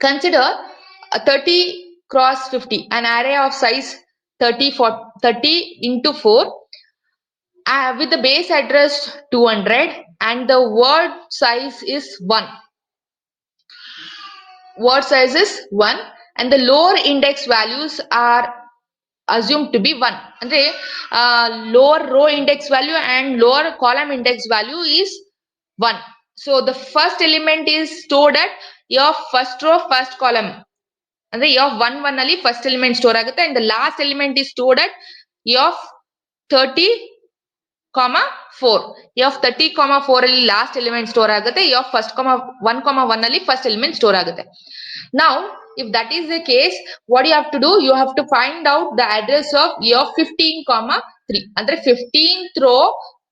Consider a 30 cross 50, an array of size 30 into 4 with the base address 200 and the word size is 1. Word size is 1 and the lower index values are assumed to be 1. Andre lower row index value and lower column index value is 1. So the first element is stored at your first row first column. Andre your 1 1 ಅಲ್ಲಿ first element store ಆಗುತ್ತೆ and the last element is stored at your 30 4. Your 30 4 ಅಲ್ಲಿ last element store ಆಗುತ್ತೆ. your first 1 1 ಅಲ್ಲಿ first element store ಆಗುತ್ತೆ. Now if that is the case, what you have to do, you have to find out the address of your 15 3 ಅಂದ್ರೆ 15th row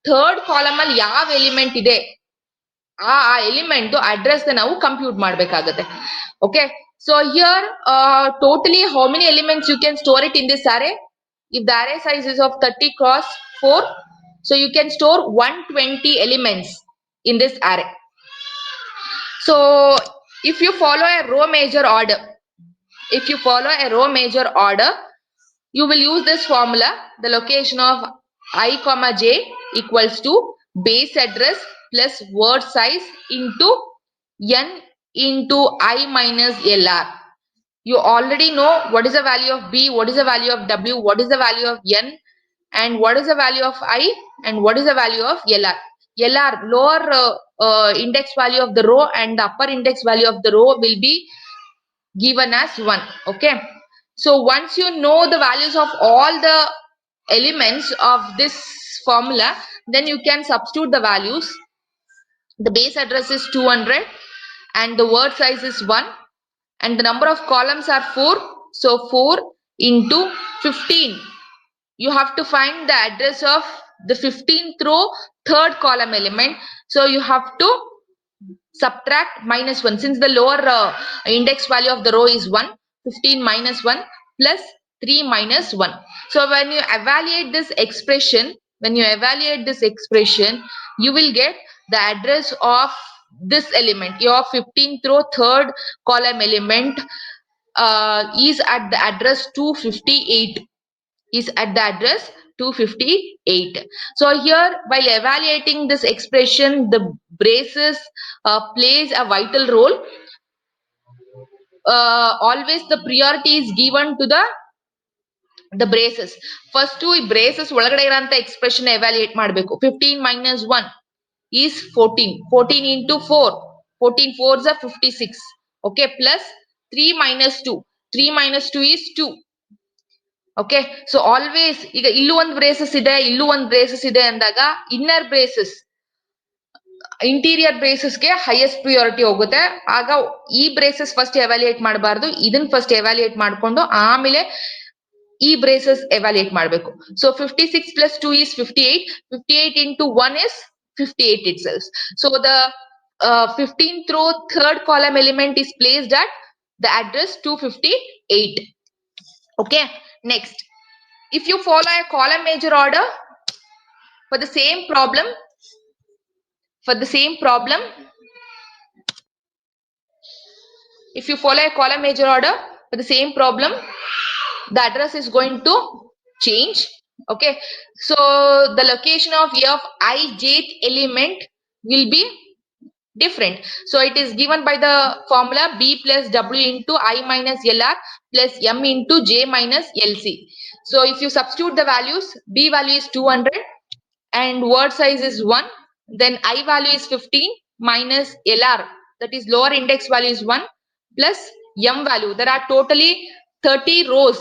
third column ಅಲ್ಲಿ ಯಾವ element ಇದೆ ಆ element address ನಾವು compute ಮಾಡಬೇಕಾಗುತ್ತೆ. Okay, so here totally how many elements you can store it in this array? If the array size is of 30 cross 4, so you can store 120 elements in this array. So if you follow a row major order, you will use this formula. The location of I comma j equals to base address plus word size into n into I minus LR. You already know what is the value of B, what is the value of W, what is the value of N, and what is the value of I, and what is the value of LR. LR, lower index value of the row and the upper index value of the row will be given as 1. Okay, so once you know the values of all the elements of this formula, then you can substitute the values. The base address is 200 and the word size is 1 and the number of columns are 4. So 4 into 15. You have to find the address of the 15th row third column element. So you have to subtract minus 1 since the lower index value of the row is 1. 15 minus 1 plus 3 minus 1. So when you evaluate this expression, you will get the address of this element. Your 15th row third column element is at the address 258. So here while evaluating this expression, the braces plays a vital role. Always the priority is given to the the braces. First ಈ braces ಒಳಗಡೆ ಇರೋಂತ expression evaluate ಮಾಡಬೇಕು. 15 minus 1 is 14. 14 into 4. 14 4s are 56. Okay, plus 3 minus 2. 3 minus 2 is 2. Okay, so always ಈಗ ಇಲ್ಲೂ ಒಂದು braces ಇದೆ, ಇಲ್ಲೂ ಒಂದು braces ಇದೆ ಅಂದಾಗ ಇನ್ನರ್ ಬ್ರೇಸಸ್ ಇಂಟೀರಿಯರ್ ಬ್ರೇಸಸ್ಗೆ ಹೈಯೆಸ್ಟ್ ಪ್ರಿಯಾರಿಟಿ ಹೋಗುತ್ತೆ. ಆಗ ಈ ಬ್ರೇಸಸ್ ಫಸ್ಟ್ ಎವ್ಯಾಲ್ಯೂಯೇಟ್ ಮಾಡಬಾರ್ದು, ಇದನ್ನ ಫಸ್ಟ್ ಎವ್ಯಾಲ್ಯೂಯೇಟ್ ಮಾಡ್ಕೊಂಡು ಆಮೇಲೆ ಈ ಬ್ರೇಸಸ್ ಎವ್ಯಾಲ್ಯೂಯೇಟ್ ಮಾಡಬೇಕು. So 56 plus 2 is 58. 58 into 1 is 58 itself. So the 15th row third column element is placed at the address 258. Okay, next, if you follow a column major order for the same problem, if you follow a column major order for the same problem, the address is going to change. Okay, so the location of a of I jth element will be different. So it is given by the formula b plus w into I minus lr plus m into j minus lc. So if you substitute the values, b value is 200 and word size is 1, then I value is 15 minus lr, that is lower index value is 1, plus m value. There are totally 30 rows.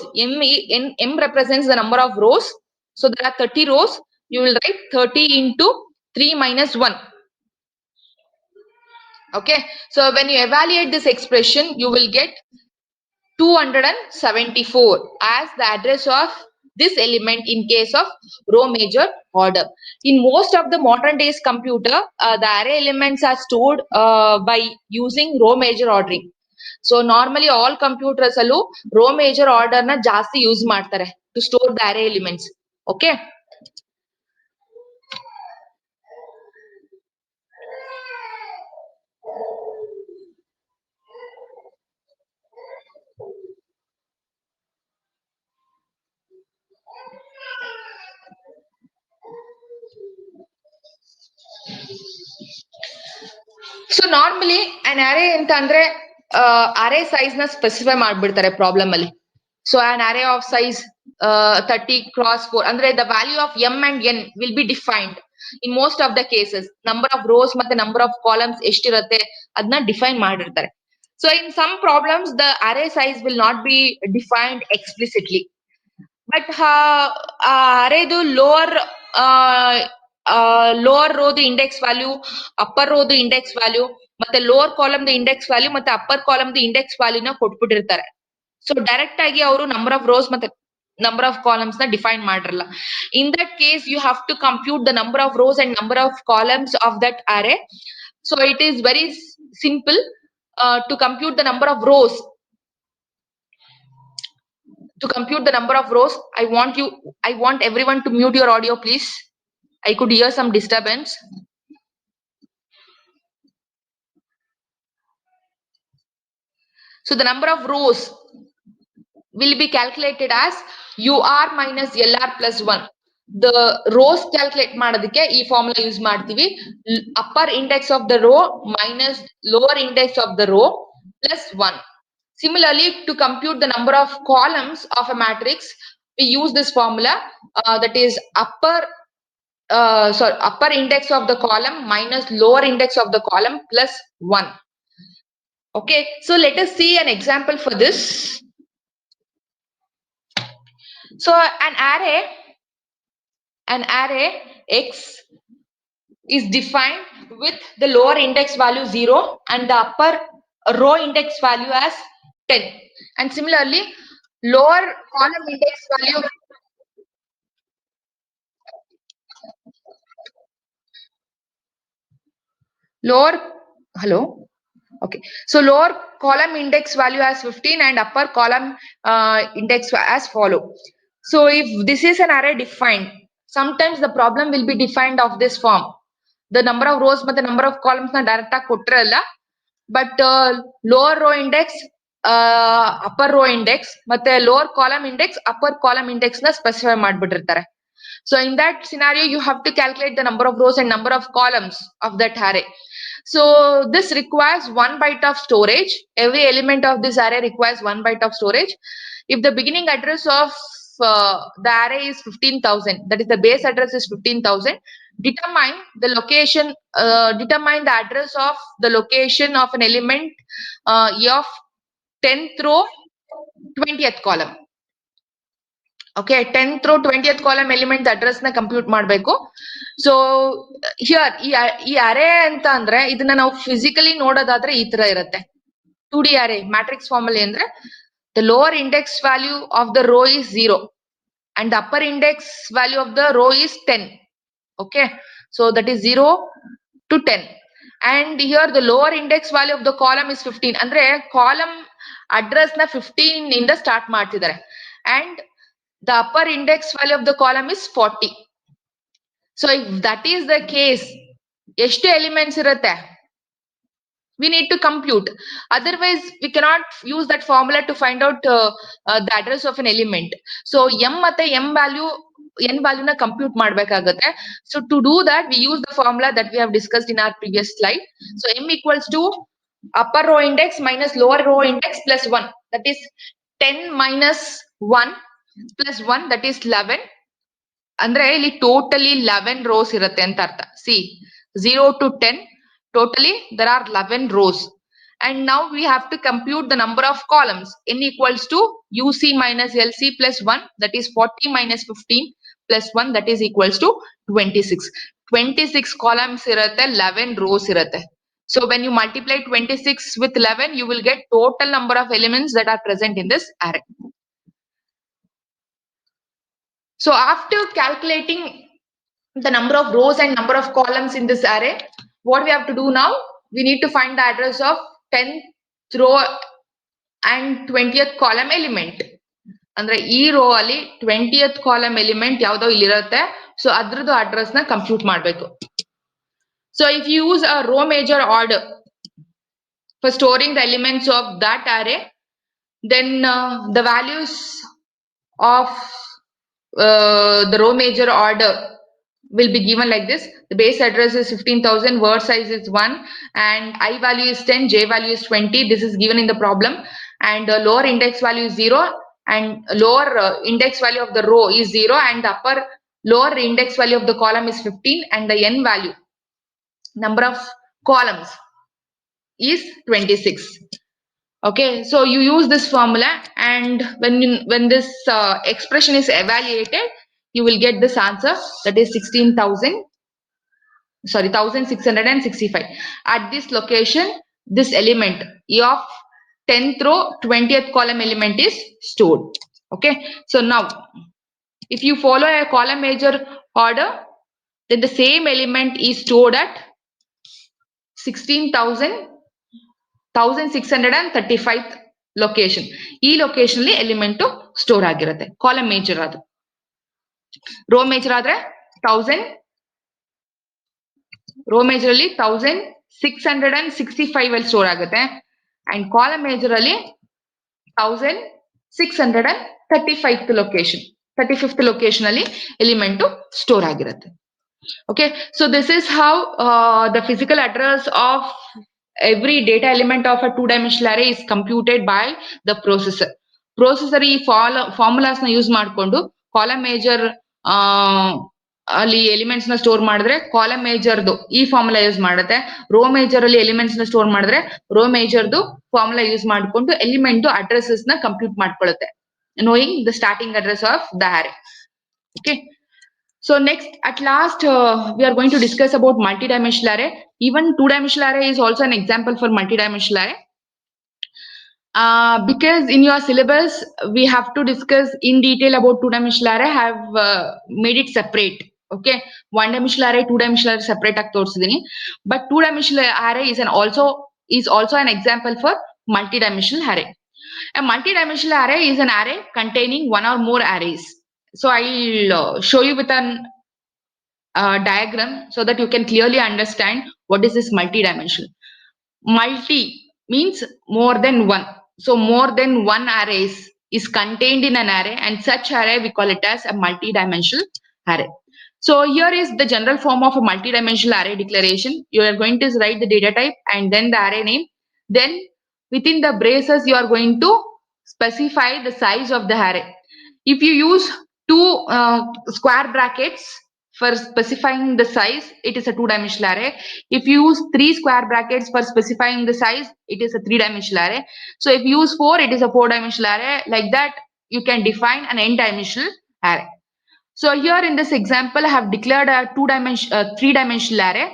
M represents the number of rows. So there are 30 rows. You will write 30 into 3 minus 1. Okay, so when you evaluate this expression, you will get 274 as the address of this element in case of row major order. In most of the modern days computer, the array elements are stored by using row major ordering. So normally all computers allu row major order na ಜಾಸ್ತಿ use ಮಾಡ್ತಾರೆ to store the array elements. Okay. So normally an array ಅಂತಂದ್ರೆ array size ನ specify ಮಾಡ್ಬಿಡ್ತಾರೆ problem ಅಲ್ಲಿ. So an array of size 30 cross 4 ಅಂದ್ರೆ the value of m and n will be defined in most of the cases. Number of rows ಮತ್ತೆ number of columns ಎಷ್ಟಿರುತ್ತೆ ಅದನ್ನ define ಮಾಡಿರ್ತಾರೆ. So in some problems the array size will not be defined explicitly, but array ದು lower row the index value, upper row the index value, ಮತ್ತೆ lower column the index value ಮತ್ತೆ upper column the index value ನ ಕೊಟ್ಬಿಟ್ಟಿರ್ತಾರೆ. So direct ಆಗಿ ಅವರು number of rows ಮತ್ತೆ number of columns ನ define ಮಾಡಿರಲ್ಲ. In that case you have to compute the number of rows and number of columns of that array. So it is very simple to compute the number of rows. To compute the number of rows, I want everyone to mute your audio, please. I could hear some disturbance. So the number of rows will be calculated as UR minus LR plus 1. The rows calculate ಮಾಡೋದಕ್ಕೆ ಈ formula use ಮಾಡ್ತೀವಿ. Upper index of the row minus lower index of the row plus 1. Similarly, to compute the number of columns of a matrix, we use this formula, that is upper index of the column minus lower index of the column plus 1. Okay, so let us see an example for this. So an array X is defined with the lower index value 0 and the upper row index value as 10. And similarly, lower column index value Okay, so lower column index value as 15 and upper column index as follow. So if this is an array defined, sometimes the problem will be defined of this form. The number of rows but the number of columns na direct ಆಗಿ ಕೊಟ್ಟಿರಲ್ಲ, but lower row index, upper row index ಮತ್ತೆ lower column index, upper column index ನ specify ಮಾಡ್ಬಿಟ್ಟಿರ್ತಾರೆ. So in that scenario you have to calculate the number of rows and number of columns of that array. So this requires 1 byte of storage. Every element of this array requires 1 byte of storage. If the beginning address of the array is 15,000, that is the base address is 15,000, determine the location, determine the address of the location of an element of 10th row 20th column. Okay, 10th row 20th column element address na compute ಮಾಡಬೇಕು. So here ಈ ಅರೇ ಅಂತ ಅಂದ್ರೆ ಇದನ್ನ ನಾವು physically ನೋಡೋದಾದ್ರೆ ಈ ತರ ಇರುತ್ತೆ. 2D array matrix formula ಅಂದ್ರೆ the lower index value of the row is 0 and the upper index value of the row is 10. Okay, so that is 0 to 10. And here the lower index value of the column is 15. ಅಂದ್ರೆ column address ನ 15 ಇಂದ start ಮಾಡ್ತಿದ್ದಾರೆ. And the upper index value of the column is 40. So if that is the case, ಎಷ್ಟು elements ಇರುತ್ತೆ? We need to compute. Otherwise, we cannot use that formula to find out the address of an element. So m ಮತ್ತೆ n value na compute ಮಾಡಬೇಕಾಗುತ್ತೆ. So to do that, we use the formula that we have discussed in our previous slide. So m equals to upper row index minus lower row index plus 1. That is 10 minus 1 plus 1, that is 11. ಅಂದ್ರೆ ಇಲ್ಲಿ totally 11 rose ಇರುತ್ತೆ ಅಂತ ಅರ್ಥ. C 0 to 10 totally there are 11 rows, and now we have to compute the number of columns. N equals to UC minus LC plus 1, that is 40 minus 15 plus 1, that is equals to 26. 26 columns irutte, 11 rows irutte. So when you multiply 26 with 11, you will get total number of elements that are present in this array. So after calculating the number of rows and number of columns in this array, what we have to do now, we need to find the address of 10th row and 20th column element. ಅಂದ್ರೆ ಈ rho ಅಲ್ಲಿ 20th column element ಯಾವ್ದೋ ಇಲ್ಲಿರುತ್ತೆ. So ಅದ್ರದ್ದು address ನ compute ಮಾಡಬೇಕು. So if you use a row major order for storing the elements of that array, then the values of the row major order will be given like this. The base address is 15,000, word size is 1, and I value is 10, j value is 20. This is given in the problem. And lower index value is 0, and lower index value of the row is 0, and the upper lower index value of the column is 15, and the n value, number of columns, is 26. Okay, so you use this formula, and when this expression is evaluated, you will get this answer, that is 1665. At this location, this element of 10th row 20th column element is stored. Okay, so now if you follow a column major order, then the same element is stored at 1635th location. ಈ location ಅಲ್ಲಿ element store ಆಗಿರುತ್ತೆ. Column major ಅದು. Rho major ಆದ್ರೆ 1000, rho major ಅಲ್ಲಿ 1665 ಅಲ್ಲಿ store ಆಗುತ್ತೆ, and column major ಅಲ್ಲಿ 1635th location, 35th location ಅಲ್ಲಿ ಎಲಿಮೆಂಟ್ ಸ್ಟೋರ್ ಆಗಿರುತ್ತೆ. Okay, so this is how the physical address of every data element of a two-dimensional array is computed by the processor. Processor ಈ formulas ನ use ಮಾಡಿಕೊಂಡು column major ಅಲ್ಲಿ elements ನ store ಮಾಡಿದ್ರೆ column ಮೇಜರ್ದು ಈ formula use ಮಾಡುತ್ತೆ. Rho major ಅಲ್ಲಿ elements ನ ಸ್ಟೋರ್ ಮಾಡಿದ್ರೆ ರೋ ಮೇಜರ್ದು ಫಾರ್ಮುಲಾ ಯೂಸ್ ಮಾಡಿಕೊಂಡು ಎಲಿಮೆಂಟ್ ಅಡ್ರೆಸಸ್ ನ compute ಮಾಡ್ಕೊಳ್ಳುತ್ತೆ, knowing the starting address of the array. Okay. So next, at last, we are going to discuss about multi-dimensional array. Even two-dimensional array is also an example for multi-dimensional array. Because in your syllabus, we have to discuss in detail about two-dimensional array. I have made it separate. Okay, one-dimensional array, two-dimensional array separate ಆಗಿ ತೋರಿಸಿದೀನಿ. But two-dimensional array is also an example for multi-dimensional array. A multi-dimensional array is an array containing one or more arrays. So I'll show you with an diagram so that you can clearly understand what is this multi-dimensional. Multi means more than one. So more than one arrays is contained in an array, and such array we call it as a multi-dimensional array. So here is the general form of a multi-dimensional array declaration. You are going to write the data type and then the array name. Then within the braces you are going to specify the size of the array. If you use two square brackets for specifying the size, it is a two-dimensional array. If you use three square brackets for specifying the size, it is a three-dimensional array. So if you use four, it is a four-dimensional array. Like that, you can define an n-dimensional array. So here in this example, I have declared a three-dimensional array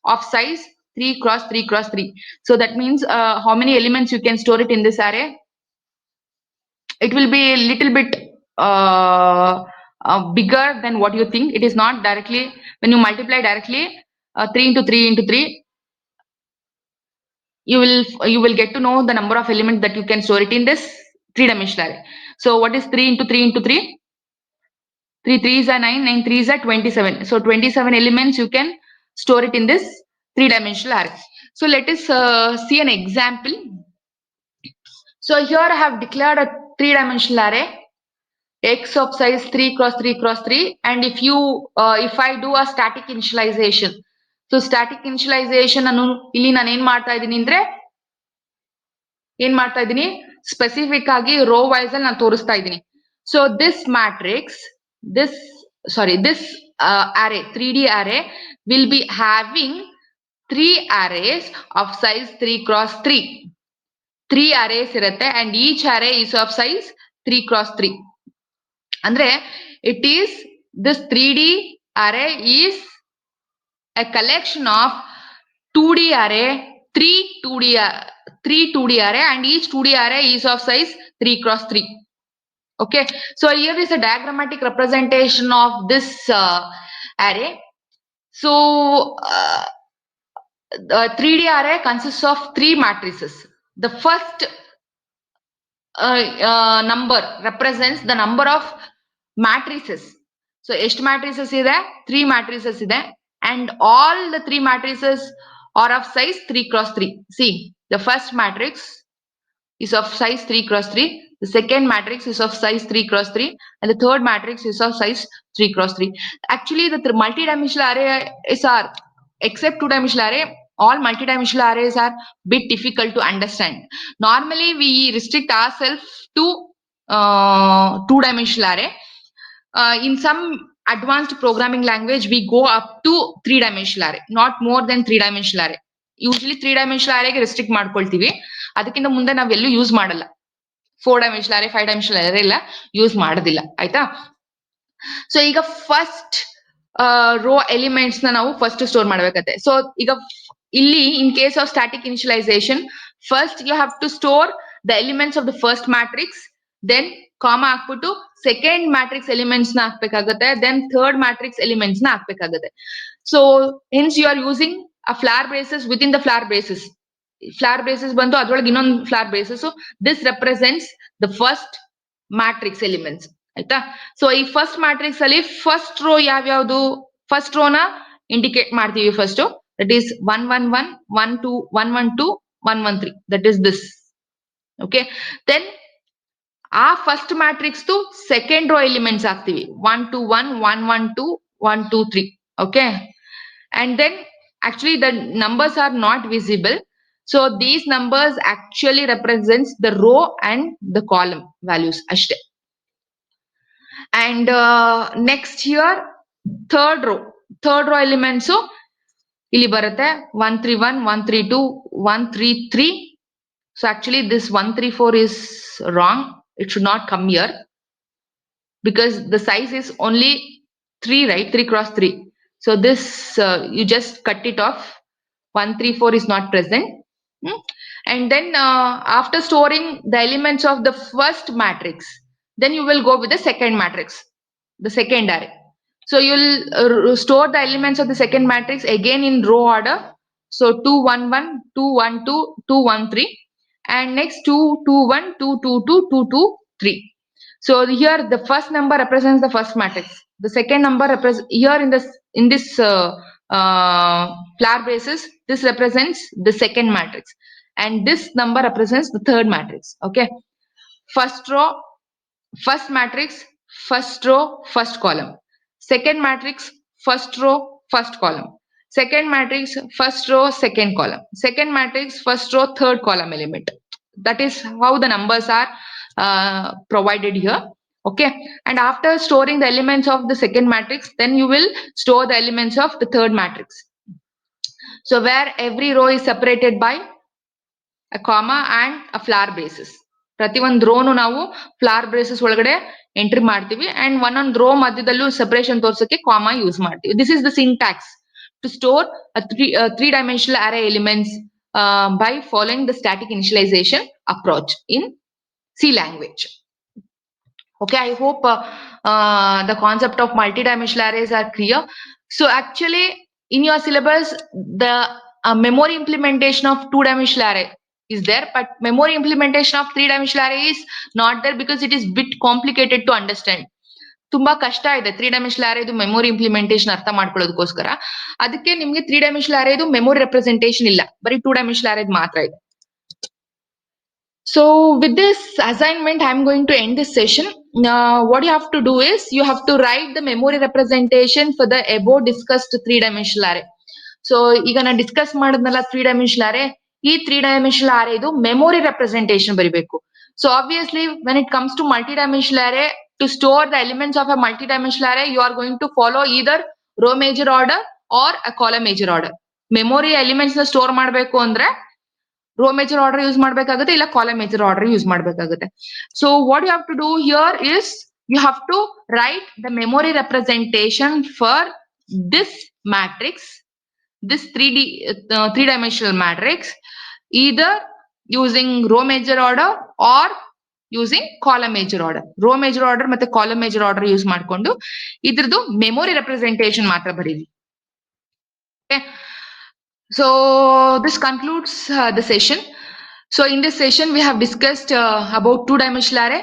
of size 3 cross 3 cross 3. So that means how many elements you can store it in this array? It will be a little bit bigger than what you think. It is not directly, when you multiply directly 3 into 3 into 3, you will get to know the number of elements that you can store it in this three-dimensional array. So what is 3 into 3 into 3? 3 3s are 9, 9 3s are 27. So 27 elements you can store it in this three-dimensional array. So let us see an example. So here I have declared a three-dimensional array x of size 3 cross 3 cross 3, and if I do a static initialization, so static initialization ಅನ್ನು ಇಲ್ಲಿ ನಾನು ಏನ್ ಮಾಡ್ತಾ ಇದ್ದೀನಿ ಅಂದ್ರೆ specific ಆಗಿ rho wise ಅಲ್ಲಿ ನಾನು ತೋರಿಸ್ತಾ ಇದ್ದೀನಿ. So this matrix, this array 3D array will be having three arrays of size 3 cross 3. Three arrays ಇರುತ್ತೆ and each array is of size 3 cross 3. ಅಂದ್ರೆ it is, this 3D array is a collection of 2D array, three 2D array, and each 2D array is of size 3 cross 3. Okay, so here is a diagrammatic representation of this array. So the 3D array consists of three matrices. The first number represents the number of matrices. So ಎಷ್ಟು matrices ಇದೆ? 3 matrices ಇದೆ, and all the three matrices are of size 3 cross 3. See, the first matrix is of size 3 cross 3, the second matrix is of size 3 cross 3, and the third matrix is of size 3 cross 3. Actually, the multi-dimensional arrays are, except two-dimensional array, all multi-dimensional arrays are bit difficult to understand. Normally, we restrict ourselves to two-dimensional array. In some advanced programming language, we go up to three-dimensional array, not more than three-dimensional array. Usually three-dimensional array ಗೆ restrict ಮಾಡ್ಕೊಳ್ತೀವಿ, ಅದಕ್ಕಿಂತ ಮುಂದೆ ನಾವೆಲ್ಲೂ use ಮಾಡಲ್ಲ. 4-dimensional array 5-dimensional array ಎಲ್ಲ use ಮಾಡೋದಿಲ್ಲ, ಆಯ್ತಾ? So ಈಗ first row elements ನ ನಾವು ಫಸ್ಟ್ ಸ್ಟೋರ್ ಮಾಡ್ಬೇಕತ್ತೆ. ಸೊ ಈಗ ಇಲ್ಲಿ in case of static initialization, first you have to store the elements of the first matrix, then comma ಹಾಕ್ಬಿಟ್ಟು ಸೆಕೆಂಡ್ ಮ್ಯಾಟ್ರಿಕ್ಸ್ ಎಲಿಮೆಂಟ್ಸ್ ನ ಹಾಕ್ಬೇಕಾಗತ್ತೆ, ದೆನ್ ಥರ್ಡ್ ಮ್ಯಾಟ್ರಿಕ್ಸ್ ಎಲಿಮೆಂಟ್ಸ್ ನ ಹಾಕ್ಬೇಕಾಗತ್ತೆ. So hence you are using a flower braces with in the flower braces. Flower braces ಬಂತು, ಅದ್ರೊಳಗೆ ಇನ್ನೊಂದು flower braces. This represents the first matrix elements, ಆಯ್ತಾ? So ಈ first matrix ಅಲ್ಲಿ ಫಸ್ಟ್ ರೋ ಯಾವ್ಯಾವ್ದು? First ರೋನ indicate ಮಾಡ್ತೀವಿ first. That is 1 1 1 1 2 1 1 2 1 1 3. That is this. Okay, then ಆ first matrix ದು ಸೆಕೆಂಡ್ ರೋ ಎಲಿಮೆಂಟ್ಸ್ ಹಾಕ್ತಿವಿ. 1 2 1 1 1 2 1 2 3. Okay, and then actually the numbers are not visible, so these numbers actually represents the row and the column values ashte. And next here third row elements ಇಲ್ಲಿ ಬರುತ್ತೆ 131 132 133. so actually this 134 is wrong, it should not come here because the size is only 3, right? 3 cross 3. So this you just cut it off. 134 is not present. And then after storing the elements of the first matrix, then you will go with the second matrix, the second array. So you will store the elements of the second matrix again in row order. So 2 1 1 2 1 2 2 1 3, and next 2 2 1 2 2 2 2 2 3. So here the first number represents the first matrix. The second number represents here in this flower basis. This represents the second matrix, and this number represents the third matrix. Okay, first row, first matrix, first row, first column. Second matrix, first row, first column. Second matrix, first row, second column. Second matrix, first row, third column element. That is how the numbers are provided here. Okay, and after storing the elements of the second matrix, then you will store the elements of the third matrix. So where every row is separated by a comma and a flower basis. ಪ್ರತಿ ಒಂದು ರೋನು ನಾವು flower braces ಒಳಗಡೆ entry ಮಾಡ್ತೀವಿ and ಒಂದೊಂದು rho ಮಧ್ಯದಲ್ಲೂ separation ತೋರ್ಸಕ್ಕೆ comma use ಮಾಡ್ತೀವಿ. This is the syntax to store a three-dimensional array elements by following the static initialization approach in C language. Okay, I hope the concept of multi-dimensional arrays are clear. So actually, in your syllabus, the memory implementation of two-dimensional array is there, but memory implementation of three-dimensional array is not there because it is bit complicated to understand. ತುಂಬಾ ಕಷ್ಟ ಇದೆ three dimensional ಅರೇದು memory implementation ಅರ್ಥ ಮಾಡ್ಕೊಳ್ಳೋದಕ್ಕೋಸ್ಕರ. ಅದಕ್ಕೆ ನಿಮ್ಗೆ three dimensional ಅರೇದು memory representation ಇಲ್ಲ, ಬರೀ two dimensional ಅರೇದು ಮಾತ್ರ ಇದೆ. So with this assignment, I'm going to end this session. What you have to do is you have to write the memory representation for the above discussed three-dimensional array. So ಈಗ ನಾನು discuss ಮಾಡಿದ್ನಲ್ಲ three dimensional ಅರೇ, ಈ three dimensional ಅರೇ ಇದು memory representation ಬರಿಬೇಕು. So obviously when it comes to multi-dimensional array, to store the elements of a multi-dimensional array, you are going to follow either row major order or a column major order. Memory elements ನ store ಮಾಡಬೇಕು ಅಂದ್ರೆ row major order use ಮಾಡ್ಬೇಕಾಗುತ್ತೆ, ಇಲ್ಲ column major order use ಮಾಡ್ಬೇಕಾಗುತ್ತೆ. So what you have to do here is you have to write the memory representation for this matrix, this 3D three-dimensional matrix, either using row major order or using column major order. Row major order ಮತ್ತೆ column major order use ಮಾಡ್ಕೊಂಡು ಇದ್ರದ್ದು memory representation ಮಾತ್ರ ಬರೀರಿ. Okay. So this concludes the session. So in this session we have discussed about two-dimensional array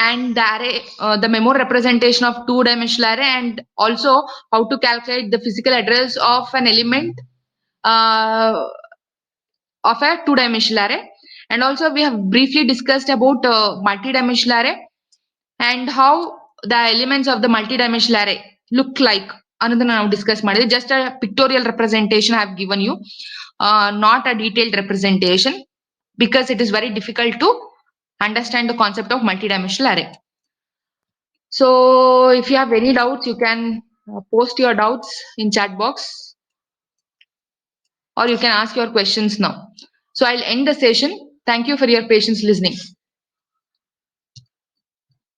and the array, the memory representation of two-dimensional array, and also how to calculate the physical address of an element of a two-dimensional array. And also we have briefly discussed about multi-dimensional array and how the elements of the multi-dimensional array look like. Another now discuss ಮಾಡಿದ್ವಿ. Just a pictorial representation I have given you, not a detailed representation, because it is very difficult to understand the concept of multi-dimensional array. So if you have any doubts, you can post your doubts in chat box, or you can ask your questions now. So I'll end the session. Thank you for your patience listening.